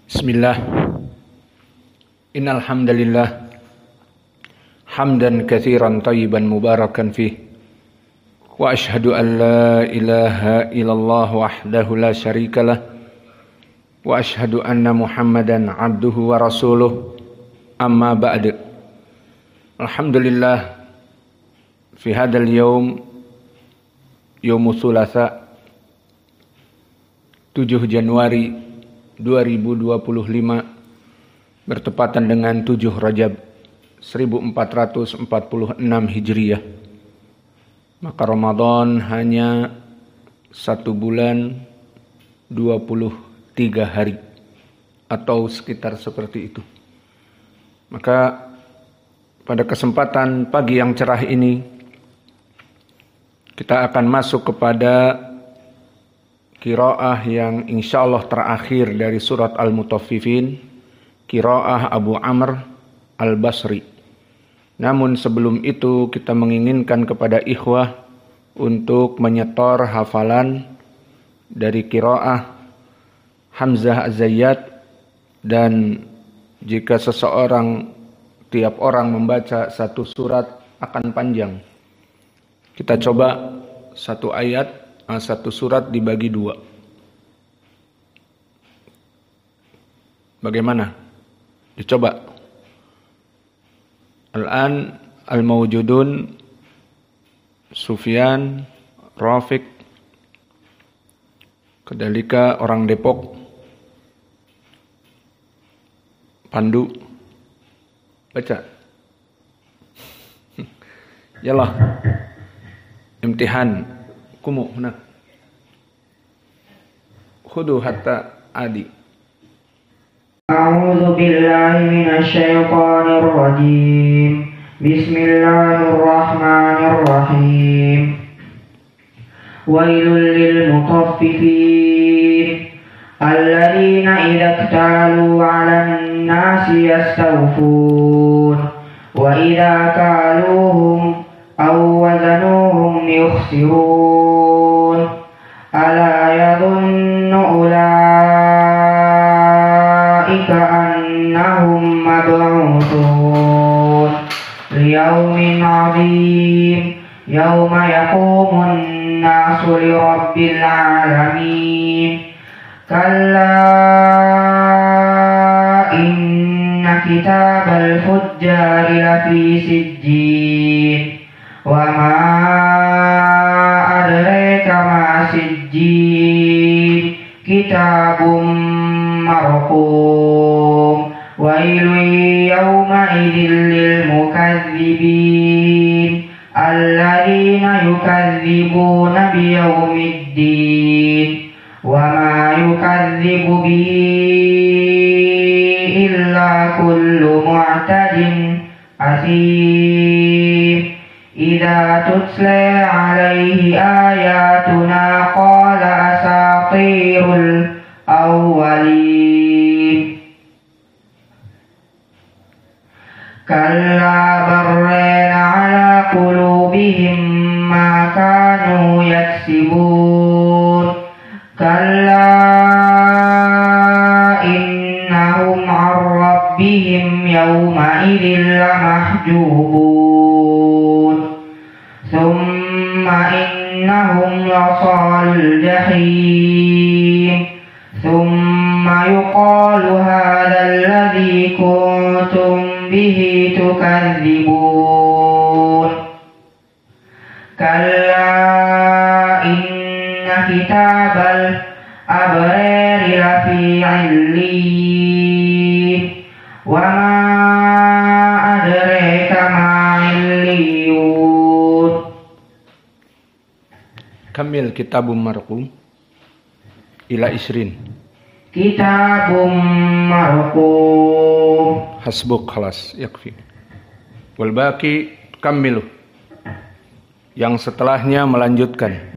Bismillah. Innal hamdalillah hamdan katsiran thayyiban mubarakan fih. Wa asyhadu an la ilaha illallah wahdahu la syarikalah. Wa asyhadu anna Muhammadan abduhu wa rasuluh. Amma ba'd. Alhamdulillah fi hadzal yaum yaumul thulatsa 7 Januari 2025 bertepatan dengan 7 Rajab 1446 Hijriah. Maka Ramadan hanya 1 bulan 23 hari atau sekitar seperti itu. Maka pada kesempatan pagi yang cerah ini kita akan masuk kepada qiraah yang insyaallah terakhir dari surat Al-Mutaffifin, qiraah Abu Amr Al-Basri. Namun sebelum itu kita menginginkan kepada ikhwah untuk menyetor hafalan dari qiraah Hamzah Az-Zayyat, dan jika tiap orang membaca satu surat akan panjang. Kita coba satu surat dibagi 2. Bagaimana? Dicoba. Al-an al-mawjudun Sufyan, Rafiq, kedalika orang Depok, Pandu. Baca. Yalah. Imtihan. Kumu huna. Khudu hatta adi. A'udzu billahi minasy syaithanir rajim. Bismillahirrahmanirrahim. Wailul lil mutaffifin alladzina idza iktalu 'alan nasi yastawfun wa idza kaluhum aw wazanuhum yukhsirun. Ala yadhunnu ulaika annahum mab'utsun liyaumin 'adzim yauma yaqumun nasu lirabbil 'alamin. Kalla inna kitabal fujjari lafi sijjin. Wa ma adraka ma sijjin, kitabum marqum. Wailun yawma idzil lil mukazzibin alladzina yukadzibuna biyaumiddin. Wa ma yukadzibu bihi illa kullu mu'tadin asim. Idza tutla 'alaihi ayatuna qala asatirul awwalin. Kalla barrana 'ala qulubihim ma kanu yaksibun. Kalla innahum 'an rabbihim yawma idzin lamahjubun. Thumma innahum lasalul jahim. Thumma yuqalu hadzal ladzi kuntum bihi tukadzibun. Kalla inna kitabal abrari lafi 'illin. Wa ma adraka ma 'illiyun. Kamil kitabum marqum ila isrin. Kitabum marqum. Hasbuk, khalas, yakfi. Wal baqi kamilu. Yang setelahnya melanjutkan.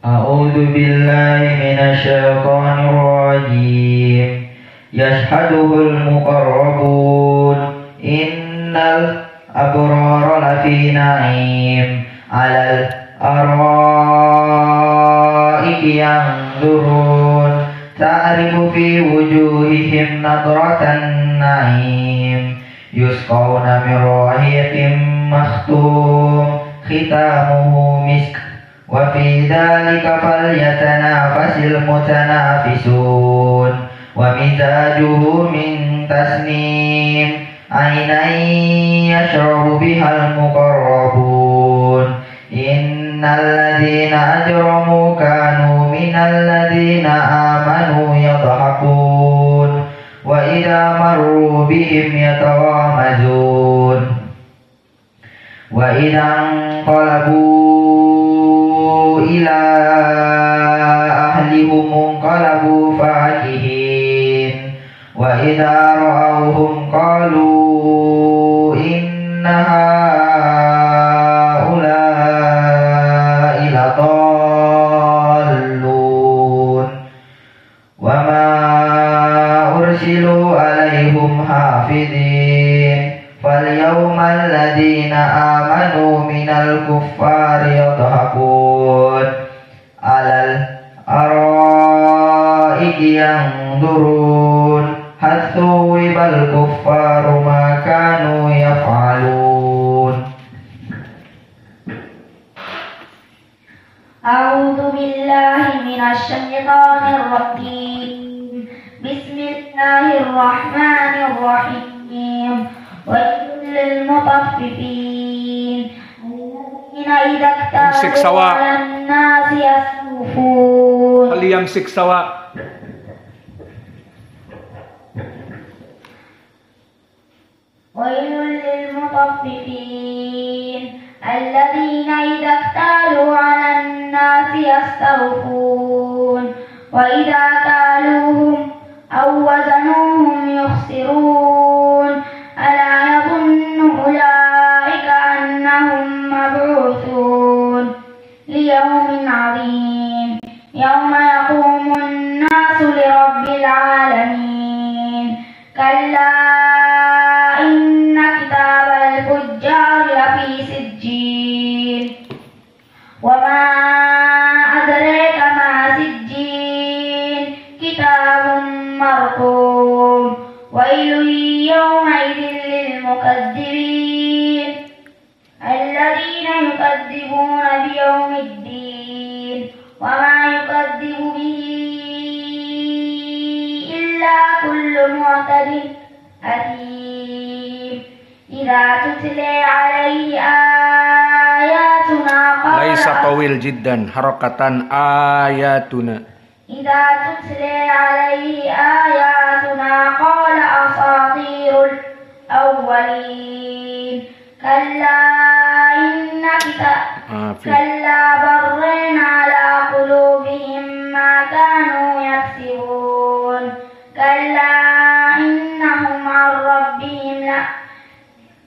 A'udzu billahi minasy syaithanir rajim. Yashhaduhul muqarrabun. Innal abrara lafi na'im 'alal ara'iki yanzurun. تعرف في وجوههم نضرة النعيم يسقون من رحيق مختوم ختامه مسك وفي ذلك فليتنافس المتنافسون ومزاجه من تسنيم عينا يشرب بها المقربون إن الذين أجرموا كانوا من الذين آمنوا يضحكون وإذا مروا بهم يتغامزون وإذا انقلبوا إلى أهلهم انقلبوا فاكهين وإذا رأوهم قالوا إن هؤلاء لضالون وما أرسلوا عليهم حافظين فاليوم الذين آمنوا من الكفار يضحكون على الأرائك ينظرون هل ثوب الكفار ما كانوا يفعلون. أعوذ بالله من الشيطان الرجيم. بسم الله الرحمن الرحيم. ويل للمطففين الذين إذا اكتالوا على الناس يستوفون. هل يمسك سواء؟ ويل للمطففين الذين إذا اكتالوا على الناس يستوفون وإذا كالوهم أو وزنوهم يخسرون ألا يظن أولئك أنهم مبعوثون ليوم عظيم يوم يقوم الناس لرب العالمين. كلا إن كتاب الفجار لفي سجين وما أدريك ما سجين كتاب مرقوم. ويل يومئذ للمكذبين الذين يكذبون بيوم الدين وما يكذب به إلا كل معتد أثيم إذا تتلى عليه آياتنا قال ليس طويل جدا حركة آياتنا إذا تتلى عليه آياتنا قال أساطير الأولين. كلا كلا برين على قلوبهم ما كانوا يكسبون. كلا إنهم عن ربهم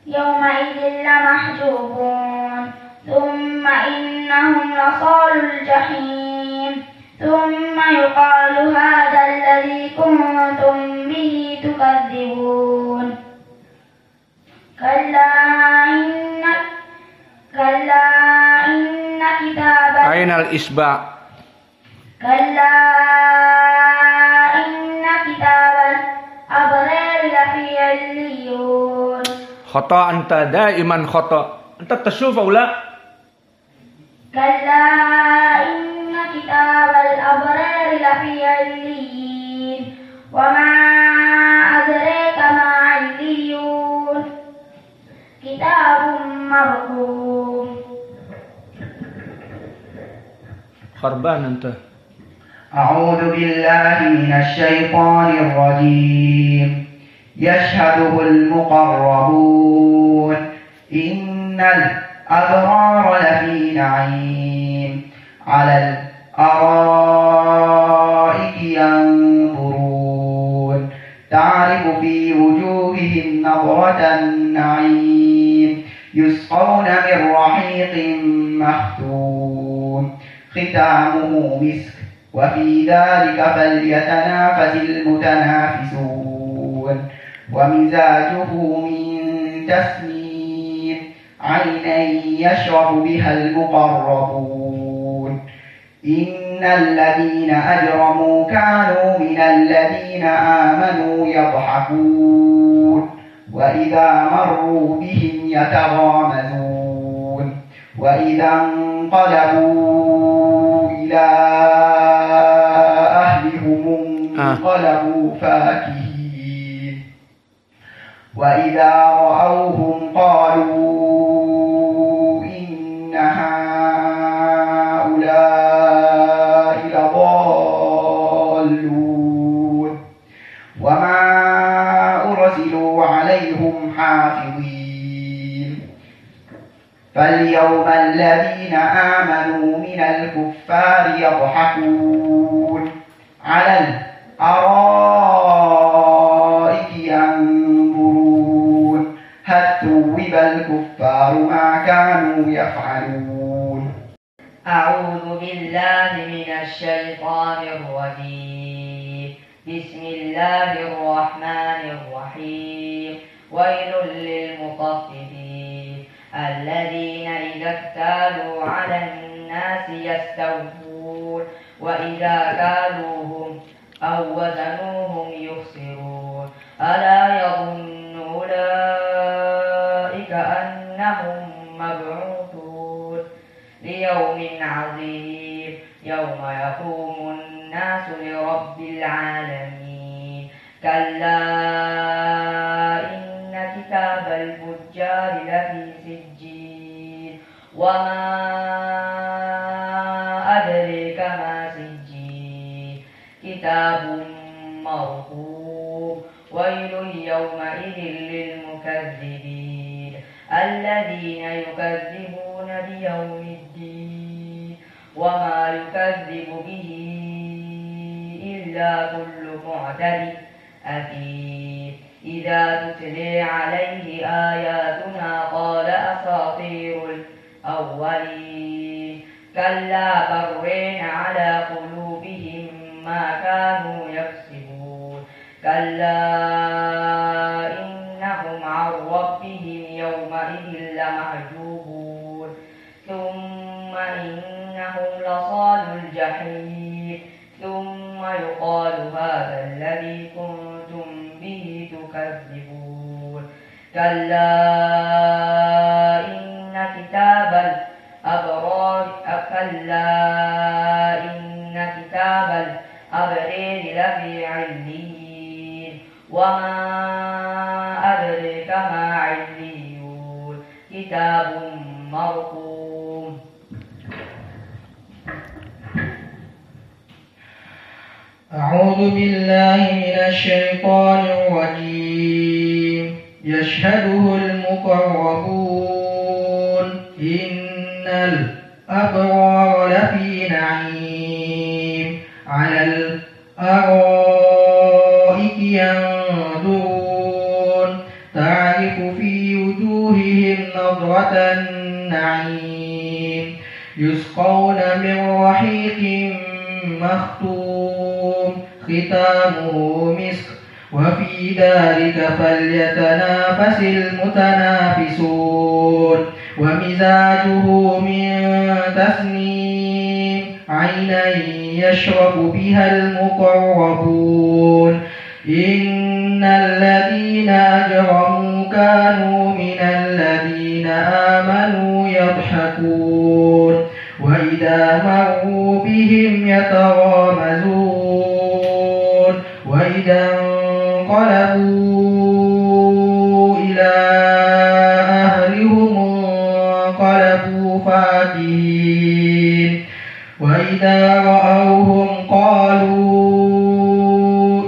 يومئذ لمحجوبون ثم إنهم لصالوا الجحيم ثم يقال هذا الذي كنتم به تكذبون. كلا إن كتاب أين الإشباع؟ كلا إن كتاب الأبرار لفي عليون. خطأ أنت دائما خطأ أنت تشوف أو لا؟ كلا إن كتاب الأبرار لفي عليين وما أدريك ما عليون كتاب مرقوم. خربان أنت. أعوذ بالله من الشيطان الرجيم. يشهده المقربون إن الأبرار لفي نعيم على الأرائك ينظرون تعرف في وجوههم نضرة النعيم يسقون من رحيق مختوم ختامه مسك وفي ذلك فليتنافس المتنافسون ومزاجه من تسنيم عينا يشرب بها المقربون إن إن الذين أجرموا كانوا من الذين آمنوا يضحكون وإذا مروا بهم يتغامزون وإذا انقلبوا إلى أهلهم انقلبوا فاكهين وإذا رأوهم قالوا إن هؤلاء لضالون وما أرسلوا عليهم حافظين فاليوم الذين آمنوا من الكفار يضحكون على الأرائك ينظرون هل ثوب الكفار ما كانوا يفعلون. أعوذ بالله من الشيطان الرجيم. بسم الله الرحمن الرحيم. ويل للمطففين الذين إذا اكتالوا على الناس يستوفون وإذا كالوهم أو وزنوهم يخسرون ألا يظن أولئك أنهم مبعوثون ليوم عظيم يوم يقوم الناس لرب العالمين كلا إن كتاب الفجار لفي سجين وما أدريك ما سجين كتاب مرقوم ويل يومئذ للمكذبين الذين يكذبون بيوم الدين وما يكذب به إلا كل معتد أثيم إذا تتلي عليه آياتنا قال أساطير الأولين كلا برين على قلوبهم ما كانوا يكسبون كلا إنهم عن ربهم يومئذ لمحجوبون ثم إنهم لصال الجحيم ثم يقال هذا الذي كنتم به تكذبون كلا إن كتاب الأبرار لفي عليين وما أدريك ما عليون كتاب مرقوم. أعوذ بالله من الشيطان الرجيم. يشهده المقربون إن الأبرار لفي نعيم على الأرائك ينظرون تعرف في وجوههم نضرة النعيم يسقون من رحيق مختوم ختامه مسك وفي ذلك فليتنافس المتنافسون ومزاجه من تسنيم عينا يشرب بها المقربون إن الذين أجرموا كانوا من الذين آمنوا يضحكون وإذا مروا بهم يتغامزون وإذا انقلبوا إلى أهلهم انقلبوا فاكهين وإذا رأوهم قالوا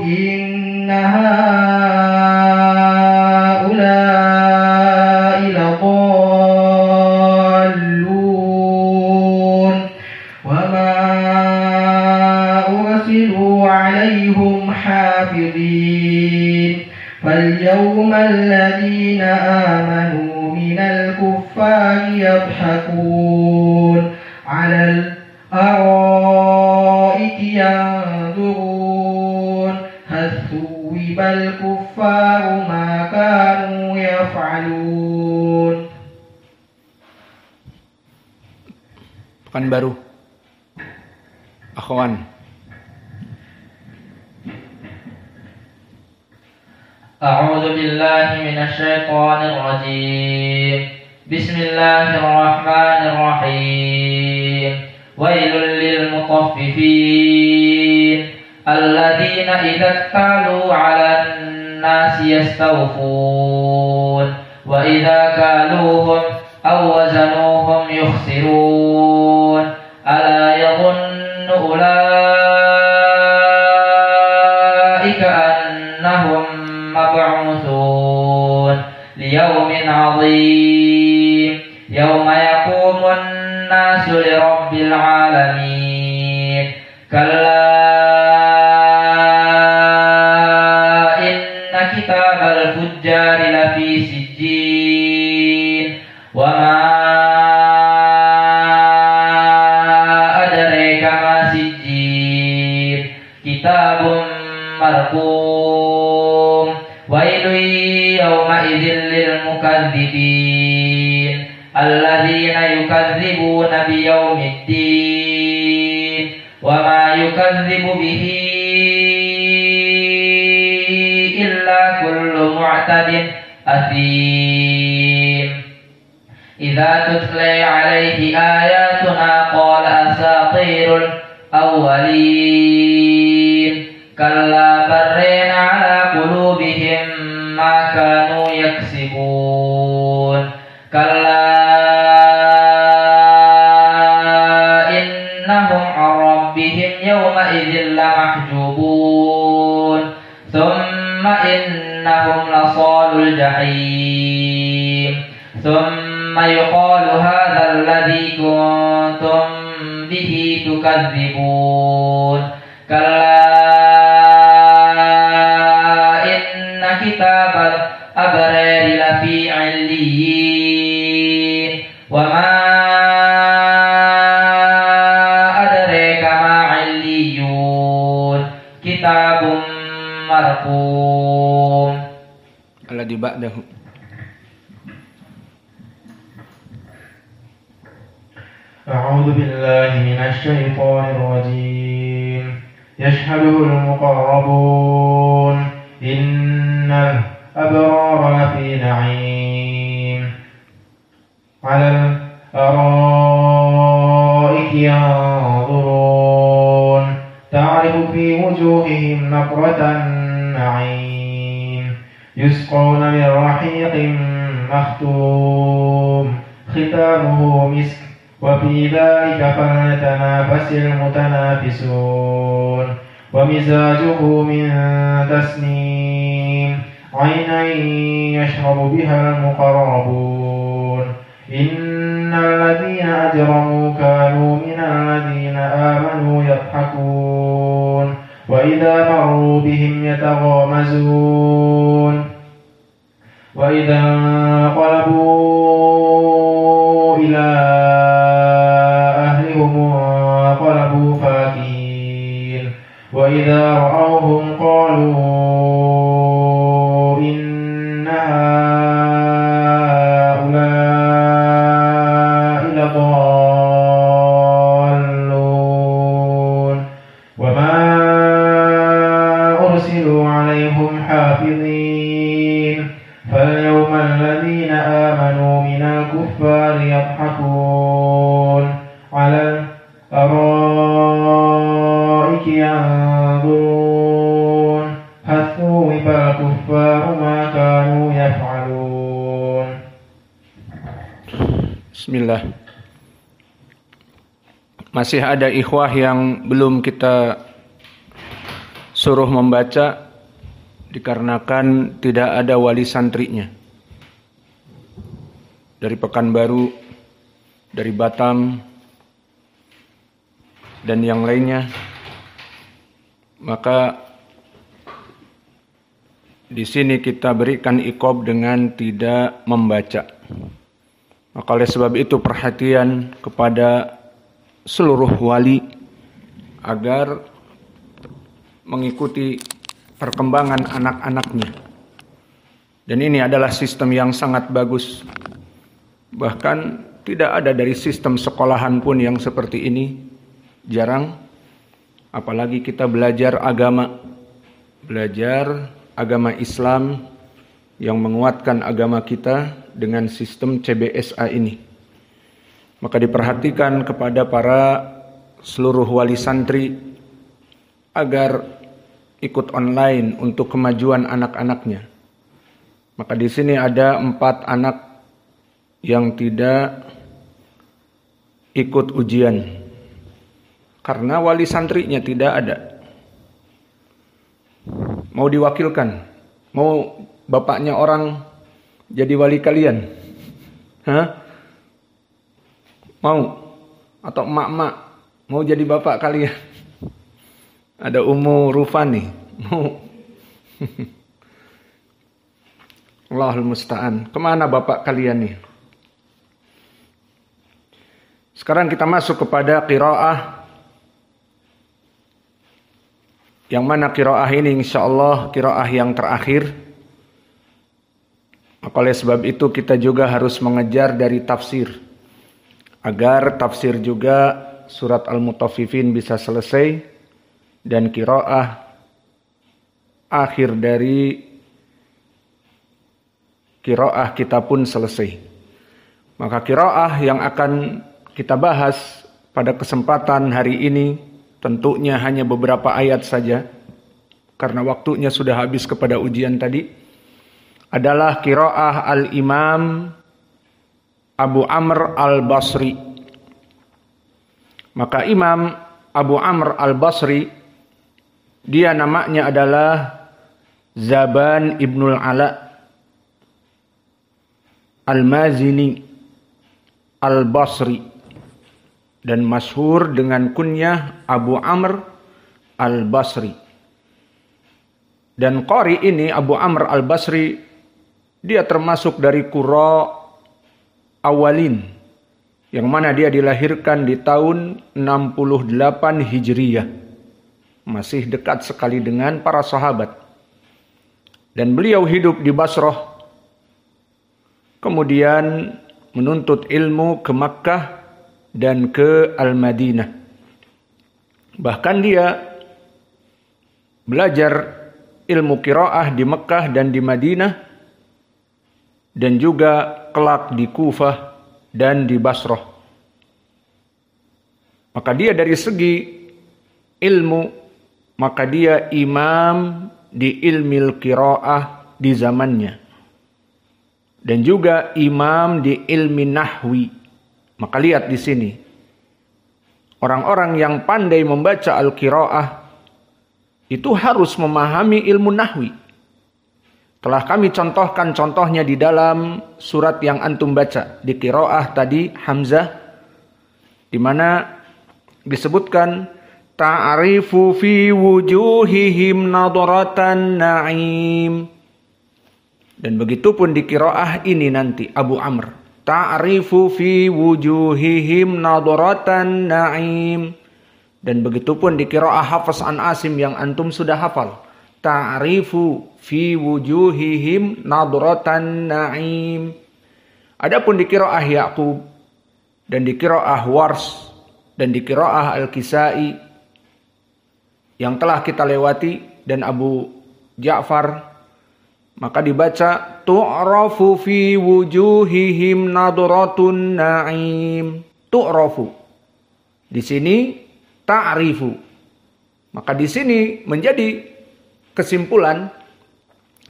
إن هؤلاء لضالون وما أرسلوا عليهم حافظين فاليوم الذين آمنوا من الكفار يضحكون على الأرائك ينظرون هل ثوب الكفار ما كانوا يفعلون. Pekanbaru. Akhwan. أعوذ بالله من الشيطان الرجيم بسم الله الرحمن الرحيم ويل للمطففين الذين إذا اكتالوا على الناس يستوفون وإذا كالوهم أو وزنوهم يخسرون ألا يظن أولئك أنهم مبعوثون ليوم عظيم يوم يقوم الناس لرب العالمين كلا إن كتاب الفجار لفي سجين وما أدريك ما سجين كتاب مرقوم ويل يومئذ للمكذبين الذين يكذبون بيوم الدين وما يكذب به إلا كل معتد أثيم إذا تتلى عليه آياتنا قال أساطير الأولين كلا برين على قلوبهم ما كانوا يكسبون كلا إنهم عن ربهم يومئذ لمحجوبون ثم إنهم لصالو الجحيم ثم يقال هذا الذي كنتم به تكذبون كلا إن كتاب الأبرار لفي عليين وما أدريك ما عليون كتاب مرقوم الذي بعده. أعوذ بالله من الشيطان الرجيم يشهده المقربون إن الأبرار لفي نعيم على الأرائك ينظرون تعرف في وجوههم نضرة النعيم يسقون من رحيق مختوم ختامه مسك وفي ذلك فليتنافس المتنافسون ومزاجه من تسنيم عينا يشرب بها المقربون إن الذين أجرموا كانوا من الذين آمنوا يضحكون وإذا مروا بهم يتغامزون وإذا انقلبوا إلى أهلهم انقلبوا فاكهين وإذا رأوهم قالوا إن هؤلاء لضالون وما أرسلوا عليهم حافظين فاليوم الذين آمنوا من الكفار يضحكون على الأرائك ينظرون هل ثوب الكفار ما كانوا يفعلون. Bismillah. Masih ada ikhwah yang belum kita suruh membaca dikarenakan tidak ada wali santrinya. Dari Pekanbaru, dari Batam, dan yang lainnya. Maka di sini kita berikan iqab dengan tidak membaca. Maka oleh sebab itu perhatian kepada seluruh wali agar mengikuti perkembangan anak-anaknya. Dan ini adalah sistem yang sangat bagus. Bahkan tidak ada dari sistem sekolahan pun yang seperti ini. Jarang. Apalagi kita belajar agama Islam yang menguatkan agama kita dengan sistem CBSA ini. Maka diperhatikan kepada para seluruh wali santri agar ikut online untuk kemajuan anak-anaknya. Maka di sini ada 4 anak yang tidak ikut ujian karena wali santrinya tidak ada. Mau diwakilkan? Mau bapaknya orang jadi wali kalian? Mau? Atau emak-emak mau jadi bapak kalian? Ada Ummu Rufani. Mau? Allahul musta'an. Kemana bapak kalian nih? Sekarang kita masuk kepada qiraah. Yang mana qiraah ini insyaallah qiraah yang terakhir. Oleh sebab itu kita juga harus mengejar dari tafsir. Agar tafsir juga surat Al-Mutaffifin bisa selesai. Dan qiraah akhir dari qiraah kita pun selesai. Maka qiraah yang akan kita bahas pada kesempatan hari ini tentunya hanya beberapa ayat saja. Karena waktunya sudah habis kepada ujian tadi. Adalah qiraah Al-Imam Abu Amr Al-Basri. Maka Imam Abu Amr Al-Basri, dia namanya adalah Zaban Ibnul Ala Al-Mazini Al-Basri, dan masyhur dengan kunyah Abu Amr Al-Basri. Dan qari ini Abu Amr Al-Basri, dia termasuk dari qurra awalin, yang mana dia dilahirkan di tahun 68 Hijriyah. Masih dekat sekali dengan para sahabat. Dan beliau hidup di Basrah. Kemudian menuntut ilmu ke Makkah dan ke Al-Madinah. Bahkan dia belajar ilmu qiraah di Makkah dan di Madinah. Dan juga kelak di Kufah dan di Basrah. Maka dia dari segi ilmu, maka dia imam di ilmil qiraah di zamannya. Dan juga imam di ilmi nahwi. Maka lihat di sini. Orang-orang yang pandai membaca al-qiraah itu harus memahami ilmu nahwi. Telah kami contohkan contohnya di dalam surat yang antum baca. Di qiraah tadi Hamzah. Di mana disebutkan ta'rifu fi wujuhihim nadratan na'im. Dan begitu pun di qiraah ini nanti Abu Amr. Ta'rifu fi wujuhihim nadratan na'im. Dan begitu pun di qiraah Hafs an Asim yang antum sudah hafal. Ta'rifu fi wujuhihim nadratan na'im. Adapun di qiraah Ya'qub dan di qiraah Wars dan di qiraah Al-Kisai yang telah kita lewati dan Abu Ja'far, maka dibaca tu'rafu fi wujuhihim nadratun na'im. Tu'rafu. Di sini ta'rifu. Maka di sini menjadi kesimpulan,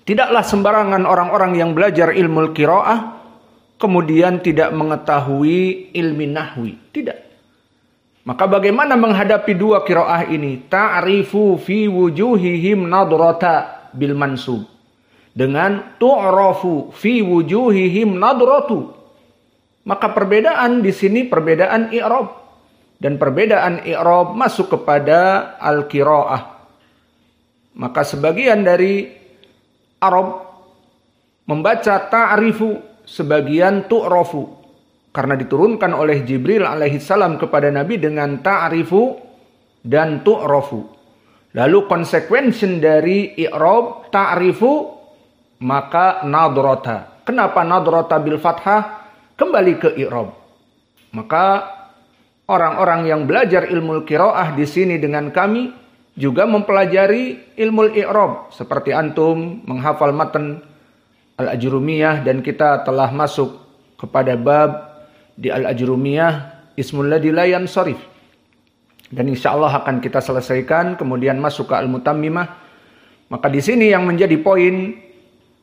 tidaklah sembarangan orang-orang yang belajar ilmu qiraah kemudian tidak mengetahui ilmu nahwi. Tidak. Maka bagaimana menghadapi dua qiraah ini? Ta'rifu fi wujuhihim nadrata bil mansub. Dengan tu'rafu fi wujuhihim nadratu. Maka perbedaan di sini perbedaan i'rab. Dan perbedaan i'rab masuk kepada al-qiraah. Maka sebagian dari Arab membaca ta'rifu, sebagian tu'rafu. Karena diturunkan oleh Jibril alaihissalam kepada Nabi dengan ta'rifu dan tu'rafu. Lalu konsekuensi dari i'rab ta'rifu, maka nadrata. Kenapa nadrata bil fathah? Kembali ke i'rab. Maka orang-orang yang belajar ilmu qiraah di sini dengan kami juga mempelajari ilmu i'rab seperti antum menghafal matan Al-Ajrumiyah, dan kita telah masuk kepada bab di Al-Ajrumiyah Ismul ladzi la yansharif. Dan insyaallah akan kita selesaikan kemudian masuk ke Al-Mutammimah. Maka di sini yang menjadi poin,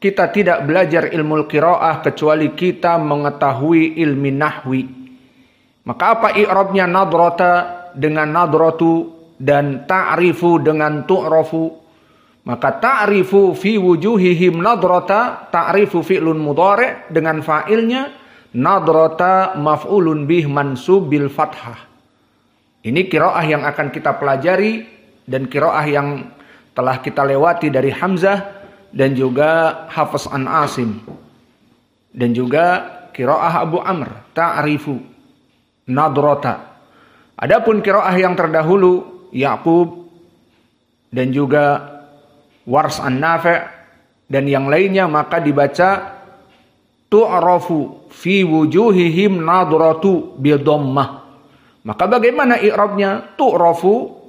kita tidak belajar ilmu qiraah kecuali kita mengetahui ilmu nahwi. Maka apa i'rabnya nadrata dengan nadratu dan ta'rifu dengan tu'rafu? Maka ta'rifu fi wujuhihim nadrata, ta'rifu fi'lun mudhari' dengan fa'ilnya, nadrata maf'ulun bih mansub bil fathah. Ini qiraah yang akan kita pelajari dan qiraah yang telah kita lewati dari Hamzah dan juga Hafiz an Asim dan juga qiraah Abu Amr, ta'rifu nadrata. Adapun qiraah yang terdahulu Ya'qub dan juga Wars an-Nafi' dan yang lainnya, maka dibaca tu'rafu fi wujuhihim nadratu bidammah. Maka bagaimana i'rabnya? Tu'rafu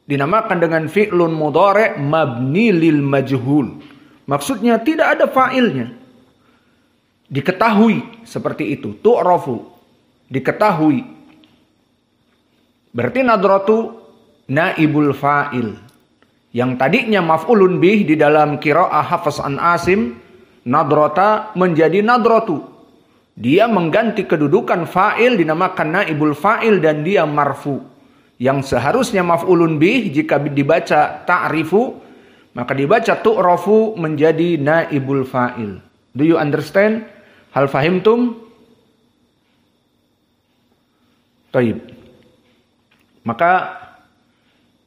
dinamakan dengan fi'lun mudhari' mabni lil majhul. Maksudnya tidak ada fa'ilnya. Diketahui seperti itu. Tu'rafu diketahui. Berarti nadratu naibul fa'il. Yang tadinya maf'ulun bih di dalam qiraah Hafiz an Asim, nadrata menjadi nadratu. Dia mengganti kedudukan fa'il dinamakan naibul fa'il dan dia marfu. Yang seharusnya maf'ulun bih jika dibaca ta'rifu, maka dibaca tu'rafu menjadi naibul fa'il. Do you understand? Hal fahimtum? Taib. Maka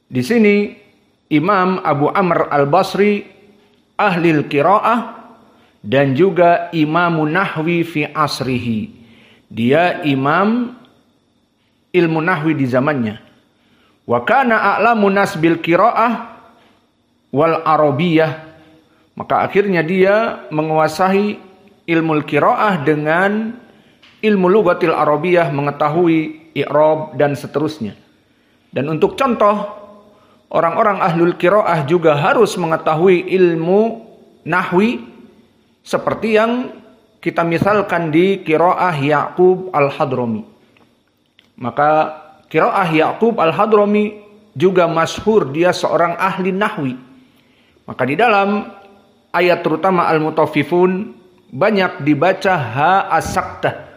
di sini Imam Abu Amr al-Basri ahlil qiraah dan juga imamun nahwi fi asrihi. Dia imam ilmu nahwi di zamannya. Wa kana a'lamun nas bil qiraah wal arabiyah. Maka akhirnya dia menguasai ilmu qiraah dengan ilmu lughatil arabiyah, mengetahui i'rab dan seterusnya. Dan untuk contoh, orang-orang ahlul qiraah juga harus mengetahui ilmu nahwi seperti yang kita misalkan di qiraah Ya'qub al-Hadrami. Maka qiraah Ya'qub al-Hadrami juga masyhur, dia seorang ahli nahwi. Maka di dalam ayat terutama al-mutaffifun banyak dibaca ha as-saktah.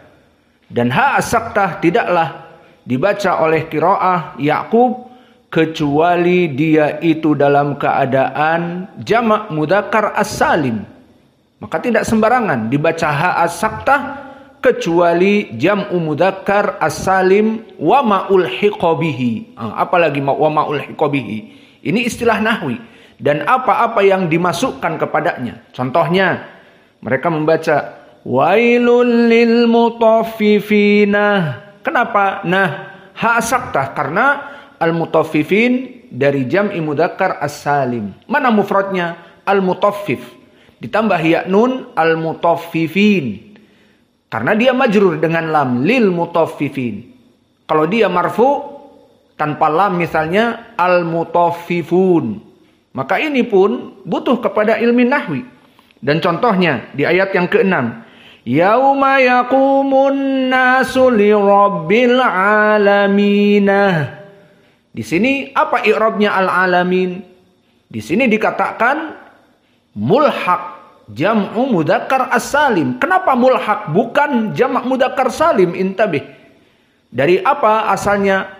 Dan ha as-saktah tidaklah dibaca oleh qiraah Ya'qub kecuali dia itu dalam keadaan jamak mudzakkar as-salim. Maka tidak sembarangan dibaca ha as-saktah kecuali jam'u mudzakkar as-salim wa ma'ulhiqa bihi. Apalagi wa ma'ulhiqa bihi. Ini istilah nahwi dan apa-apa yang dimasukkan kepadanya. Contohnya mereka membaca wailul lil mutaffifina. Kenapa? Nah, ha as-saktah karena al-mutaffifin dari jam'i mudzakkar as-salim. Mana mufradnya? Al-mutaffif. Ditambah ya nun al-mutaffifin. Karena dia majrur dengan lam lil mutaffifin. Kalau dia marfu tanpa lam misalnya al-mutaffifun. Maka ini pun butuh kepada ilmu nahwi. Dan contohnya di ayat yang ke-6. Yauma yaqumun nasu li rabbil alaminah. Di sini apa i'rabnya al-alamin? Di sini dikatakan mulhaq jam'u mudzakkar as-salim. Kenapa mulhaq bukan jamak mudzakkar salim? Intabih. Dari apa asalnya?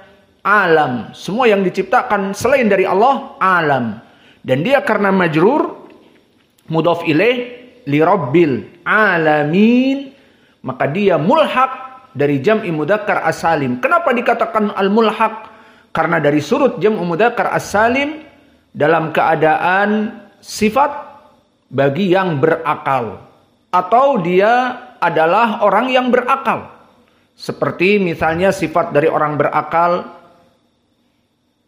Alam. Semua yang diciptakan selain dari Allah alam. Dan dia karena majrur mudhaf ilaih li rabbil alamin, maka dia mulhaq dari jam'i mudzakkar as-salim. Kenapa dikatakan al-mulhaq? Karena dari surut jam'u mudzakkar as-salim dalam keadaan sifat bagi yang berakal atau dia adalah orang yang berakal. Seperti misalnya sifat dari orang berakal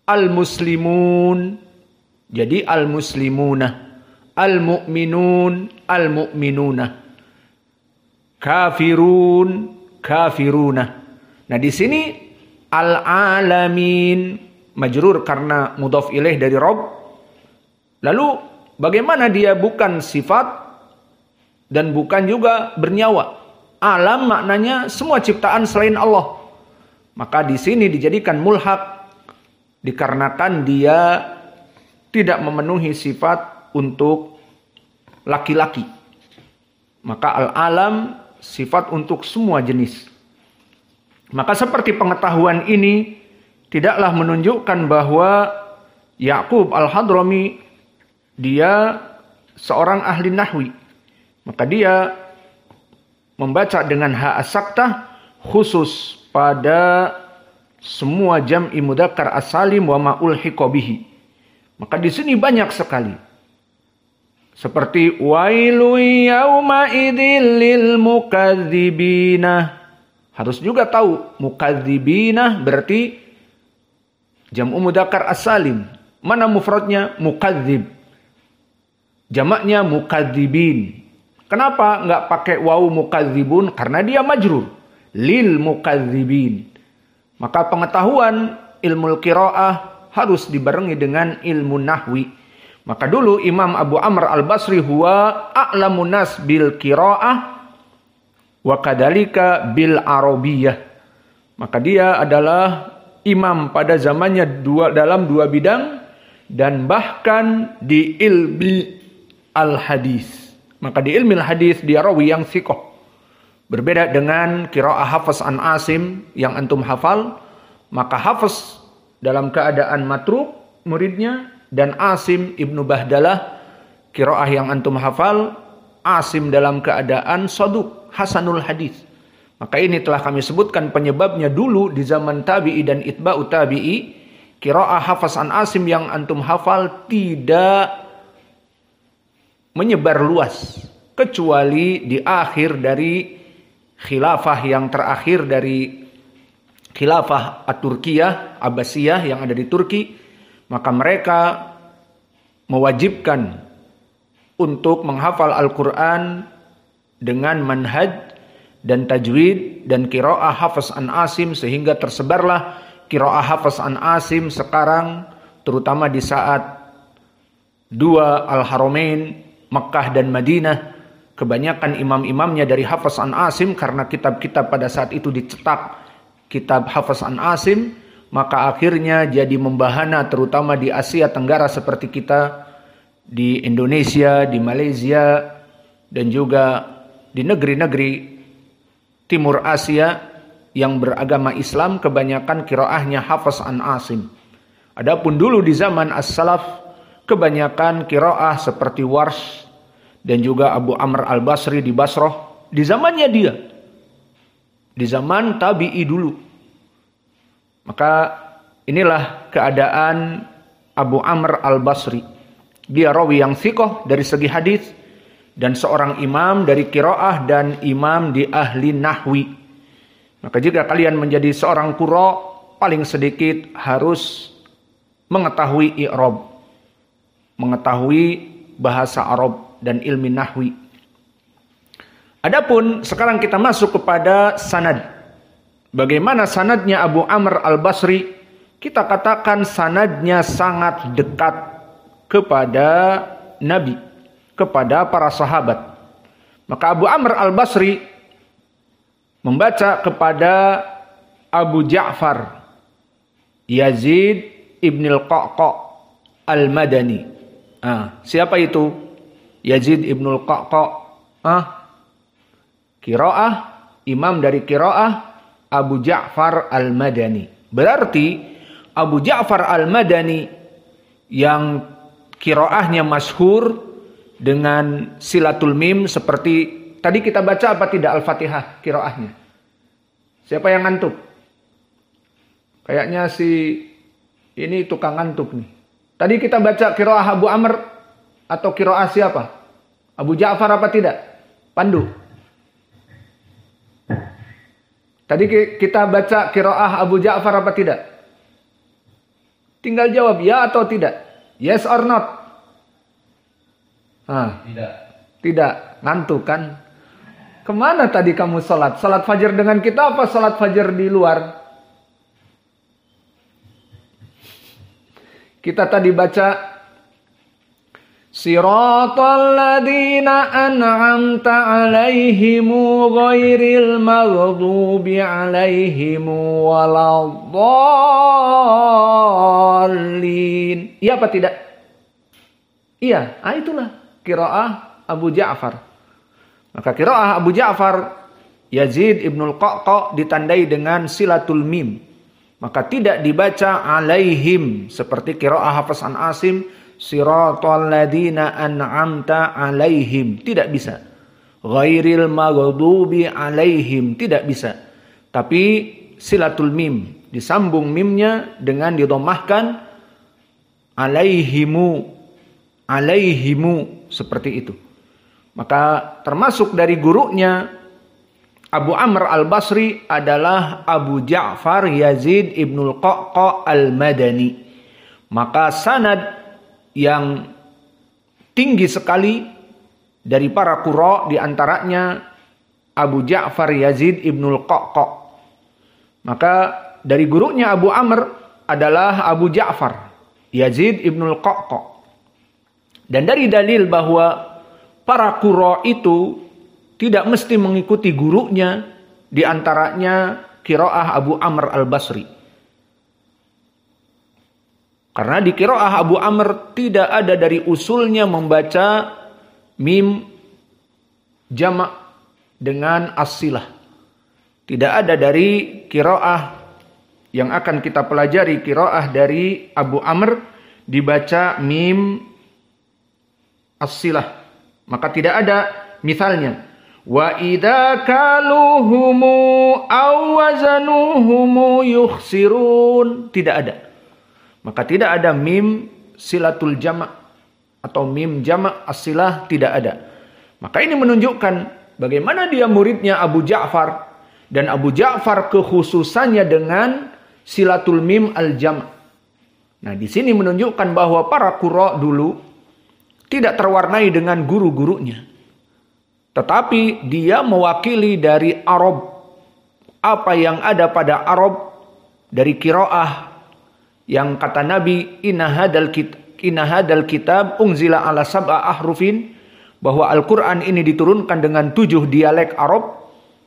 al-muslimun, jadi al-muslimuna, al-mu'minun, al-mu'minuna, kafirun, kafiruna. Nah di sini Al-alamin majrur karena mudhaf ilaih dari Rabb. Lalu bagaimana dia bukan sifat dan bukan juga bernyawa? Alam maknanya semua ciptaan selain Allah. Maka di sini dijadikan mulhaq dikarenakan dia tidak memenuhi sifat untuk laki-laki. Maka al-alam sifat untuk semua jenis. Maka seperti pengetahuan ini tidaklah menunjukkan bahwa Ya'qub al-Hadrami dia seorang ahli nahwi. Maka dia membaca dengan ha as-saktah khusus pada semua jam'i mudzakkar as-salim wa ma ulhiqa bihi. Maka di sini banyak sekali. Seperti wailu yauma idzil lil mukadzibina. Harus juga tahu mukadzibina berarti jam'u mudzakkar as-salim. Mana mufradnya? Mukadzib. Jamaknya mukadzibin. Kenapa enggak pakai wawu mukadzibun? Karena dia majrur. Lil mukadzibin. Maka pengetahuan ilmu qiraah harus dibarengi dengan ilmu nahwi. Maka dulu Imam Abu Amr al-Basri huwa a'lamun nas bil qiraah wa kadzalika bil arabiyah. Maka dia adalah imam pada zamannya dalam dua bidang dan bahkan di ilmi al-hadis. Maka di ilmi al-hadis dia rawi yang thiqah. Berbeda dengan qiraah Hafiz an Asim yang antum hafal, maka Hafiz dalam keadaan matruk muridnya dan Asim ibnu Bahdalah qiraah yang antum hafal, Asim dalam keadaan saduq, hasanul hadis. Maka ini telah kami sebutkan penyebabnya dulu di zaman tabi'i dan itba'u tabi'i. Qiraah Hafiz an Asim yang antum hafal tidak menyebar luas. Kecuali di akhir dari khilafah yang terakhir dari khilafah At-Turkiyah, Abbasiyah yang ada di Turki. Maka mereka mewajibkan untuk menghafal Al-Quran dengan manhaj dan tajwid dan qiraah Hafiz an Asim, sehingga tersebarlah qiraah Hafiz an Asim sekarang, terutama di saat dua Al-Haramain Makkah dan Madinah. Kebanyakan imam-imamnya dari Hafiz an Asim, karena kitab-kitab pada saat itu dicetak kitab Hafiz an Asim, maka akhirnya jadi membahana terutama di Asia Tenggara seperti kita, di Indonesia, di Malaysia, dan juga di negeri-negeri Timur Asia yang beragama Islam, kebanyakan qiraahnya Hafiz an Asim. Adapun dulu di zaman as-salaf, kebanyakan qiraah seperti Warsh dan juga Abu Amr al-Basri di Basrah, di zamannya dia, di zaman tabi'i dulu. Maka inilah keadaan Abu Amr al-Basri. Dia rawi yang thiqah dari segi hadis dan seorang imam dari qiraah dan imam di ahli nahwi. Maka jika kalian menjadi seorang qurra, paling sedikit harus mengetahui i'rab, mengetahui bahasa Arab dan ilmi nahwi. Adapun sekarang kita masuk kepada sanad. Bagaimana sanadnya Abu Amr al-Basri? Kita katakan sanadnya sangat dekat kepada Nabi, kepada para sahabat. Maka Abu Amr al-Basri membaca kepada Abu Ja'far Yazid ibn al-Qa'qa' al-Madani. Siapa itu? Yazid ibn al-Qa'qa'. Qiraah, imam dari qiraah Abu Ja'far al-Madani. Berarti Abu Ja'far al-Madani yang qiraahnya masyhur dengan silatul mim, seperti tadi kita baca apa tidak Al-Fatihah qiraahnya? Siapa yang ngantuk? Kayaknya si ini tukang ngantuk nih. Tadi kita baca qiraah Abu Amr atau qiraah siapa? Abu Ja'far apa tidak? Pandu. Tadi kita baca qiraah Abu Ja'far apa tidak? Tinggal jawab ya atau tidak. Yes or not? Tidak. Ngantuk kan? Kemana tadi kamu sholat? Sholat fajar dengan kita apa sholat fajar di luar? Kita tadi baca Siratal ladzina an'amta 'alaihimu ghairil maghdubi 'alaihimu waladdallin. Iya apa tidak? Iya, itulah qiraah Abu Ja'far. Maka qiraah Abu Ja'far Yazid ibnul Qaqqa ditandai dengan silatul mim. Maka tidak dibaca 'alaihim seperti qiraah Hafs an Asim Siratal ladzina an'amta 'alaihim, tidak bisa. Ghairil maghdubi 'alaihim, tidak bisa. Tapi silatul mim, disambung mimnya dengan didomahkan alaihimu, alaihimu, seperti itu. Maka termasuk dari gurunya Abu Amr al-Basri adalah Abu Ja'far Yazid ibnul Qaqqa al-Madani. Maka sanad yang tinggi sekali dari para qurra diantaranya Abu Ja'far Yazid ibnul Qaqqa. Maka dari gurunya Abu Amr adalah Abu Ja'far Yazid ibnul Qaqqa. Dan dari dalil bahwa para qurra itu tidak mesti mengikuti gurunya, diantaranya qiraah Abu Amr al-Basri. Karena di qiraah Abu Amr tidak ada dari usulnya membaca mim jamak dengan as-silah. Tidak ada dari qiraah yang akan kita pelajari, qiraah dari Abu Amr dibaca mim as-silah. Maka tidak ada misalnya wa idza kaluhumu aw wazanuhumu yukhsirun, tidak ada. Maka tidak ada mim silatul jamak atau mim jamak as-silah, tidak ada. Maka ini menunjukkan bagaimana dia muridnya Abu Ja'far, dan Abu Ja'far kekhususannya dengan silatul mim al-jamak. Nah, di sini menunjukkan bahwa para qurra dulu tidak terwarnai dengan guru-gurunya. Tetapi dia mewakili dari Arab. Apa yang ada pada Arab dari qiraah yang kata Nabi inna hadal kitab unzila ala sab'a ahrufin, bahwa Al-Quran ini diturunkan dengan 7 dialek Arab.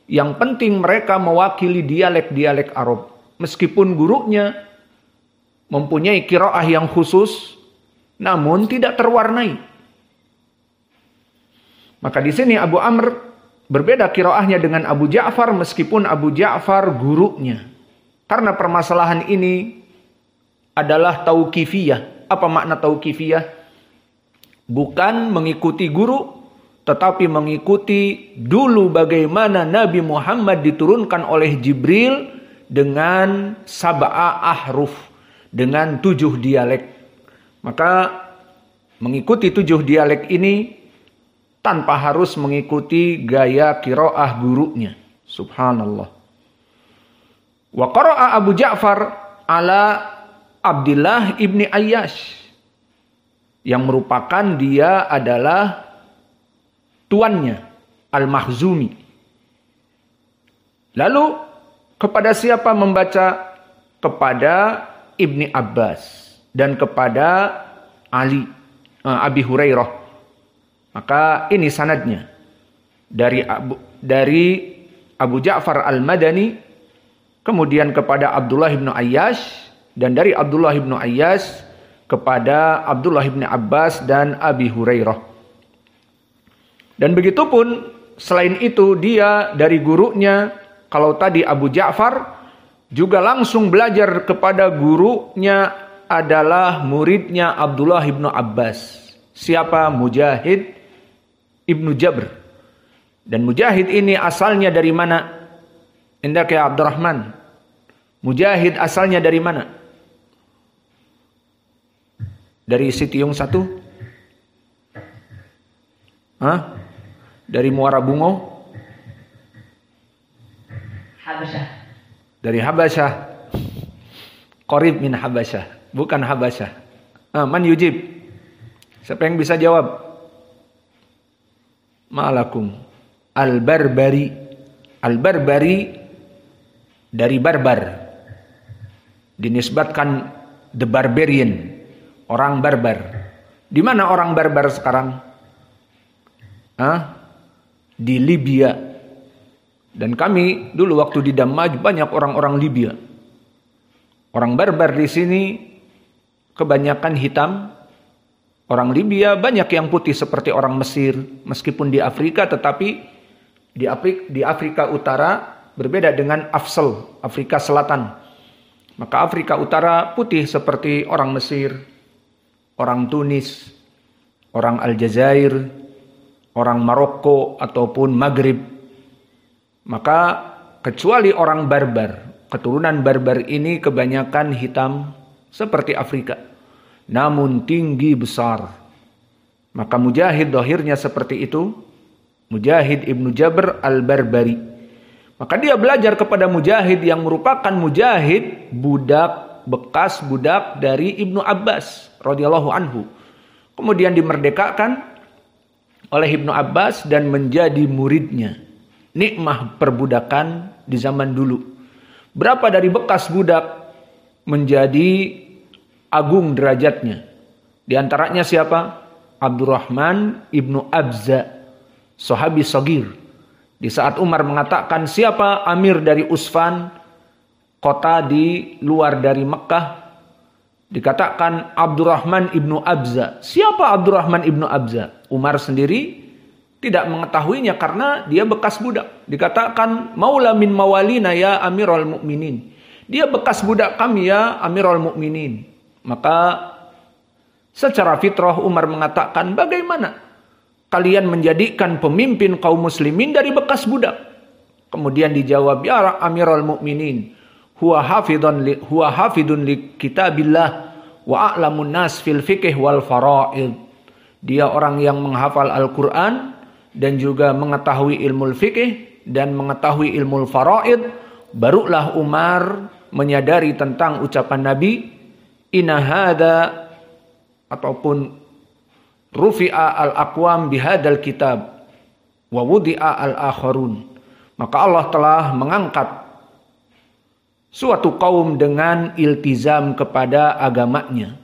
Yang penting mereka mewakili dialek-dialek Arab, meskipun gurunya mempunyai qiraah yang khusus namun tidak terwarnai. Maka di sini Abu Amr berbeda qiraahnya dengan Abu Ja'far, meskipun Abu Ja'far gurunya. Karena permasalahan ini adalah tauqifiyah. Apa makna tauqifiyah? Bukan mengikuti guru, tetapi mengikuti dulu bagaimana Nabi Muhammad diturunkan oleh Jibril dengan sab'a ahruf, dengan 7 dialek. Maka mengikuti 7 dialek ini tanpa harus mengikuti gaya qiraah gurunya. Subhanallah. Wa qara'a Abu Ja'far ala Abdullah ibni Ayyash, yang merupakan dia adalah tuannya Al-Makhzumi. Lalu kepada siapa membaca? Kepada Ibni Abbas dan kepada Ali, Abi Hurairah. Maka ini sanadnya dari Abu Ja'far Al-Madani, kemudian kepada Abdullah ibnu Ayyash, dan dari Abdullah ibnu Ayyash kepada Abdullah ibnu Abbas dan Abi Hurairah. Dan begitu pun selain itu dia dari gurunya, kalau tadi Abu Ja'far juga langsung belajar kepada gurunya adalah muridnya Abdullah ibnu Abbas. Siapa? Mujahid ibnu Jabr. Dan Mujahid ini asalnya dari mana? Indaka ya Abdurrahman. Mujahid asalnya dari mana? Dari Sitiung 1? Hah? Dari Muara Bungo? Habasyah. Dari Habasyah. Qarib min Habasyah, bukan Habasyah. Man yujib? Siapa yang bisa jawab? Ma'alakum. Al-Barbari. Al-Barbari dari barbar. Dinisbatkan the barbarian. orang barbar. Di mana orang barbar sekarang? Di Libya. Dan kami dulu waktu di Damaj banyak orang-orang Libya. Orang barbar di sini kebanyakan hitam. Orang Libya banyak yang putih seperti orang Mesir. Meskipun di Afrika, tetapi di Afrika Utara berbeda dengan Afsel, Afrika Selatan. Maka Afrika Utara putih seperti orang Mesir, orang Tunis, orang Aljazair, orang Maroko ataupun Maghrib. Maka kecuali orang barbar, keturunan barbar ini kebanyakan hitam seperti Afrika, namun tinggi besar. Maka Mujahid dohirnya seperti itu, Mujahid Ibnu Jabr al-Barbari. Maka dia belajar kepada Mujahid yang merupakan Mujahid bekas budak dari Ibnu Abbas radhiyallahu anhu. Kemudian dimerdekakan oleh Ibnu Abbas dan menjadi muridnya. Nikmah perbudakan di zaman dulu. Berapa dari bekas budak menjadi agung derajatnya. Di antaranya siapa? Abdurrahman Ibnu Abza, sahabi sagir. Di saat Umar mengatakan siapa amir dari Usfan, kota di luar dari Mekah, dikatakan Abdurrahman Ibnu Abza. Siapa Abdurrahman Ibnu Abza? Umar sendiri tidak mengetahuinya karena dia bekas budak. Dikatakan maula min mawalina ya Amirul Mukminin. Dia bekas budak kami ya Amirul Mukminin. Maka secara fitrah Umar mengatakan, bagaimana kalian menjadikan pemimpin kaum muslimin dari bekas budak? Kemudian dijawab, ya Amirul Mukminin, huwa hafidun li kitabillah wa a'lamun nas fil fiqh wal faraid. Dia orang yang menghafal Al-Qur'an dan juga mengetahui ilmu fikih dan mengetahui ilmu faraid. Barulah Umar menyadari tentang ucapan Nabi, inna hada ataupun rufi'a al-aqwam bihadal kitab wa wudi'a al-akharun. Maka Allah telah mengangkat suatu kaum dengan iltizam kepada agamanya.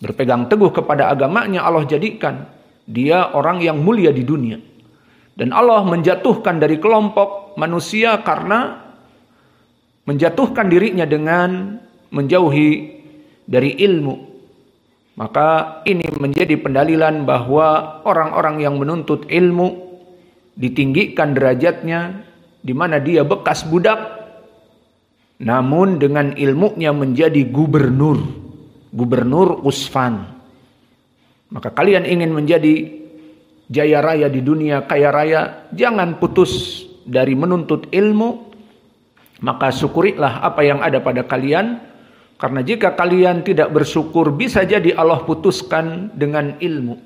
Berpegang teguh kepada agamanya, Allah jadikan dia orang yang mulia di dunia. Dan Allah menjatuhkan dari kelompok manusia karena menjatuhkan dirinya dengan menjauhi dari ilmu. Maka ini menjadi pendalilan bahwa orang-orang yang menuntut ilmu ditinggikan derajatnya, di mana dia bekas budak, namun dengan ilmunya menjadi gubernur Usfan. Maka kalian ingin menjadi jaya raya di dunia, kaya raya, jangan putus dari menuntut ilmu. Maka syukurilah apa yang ada pada kalian. Karena jika kalian tidak bersyukur, bisa jadi Allah putuskan dengan ilmu.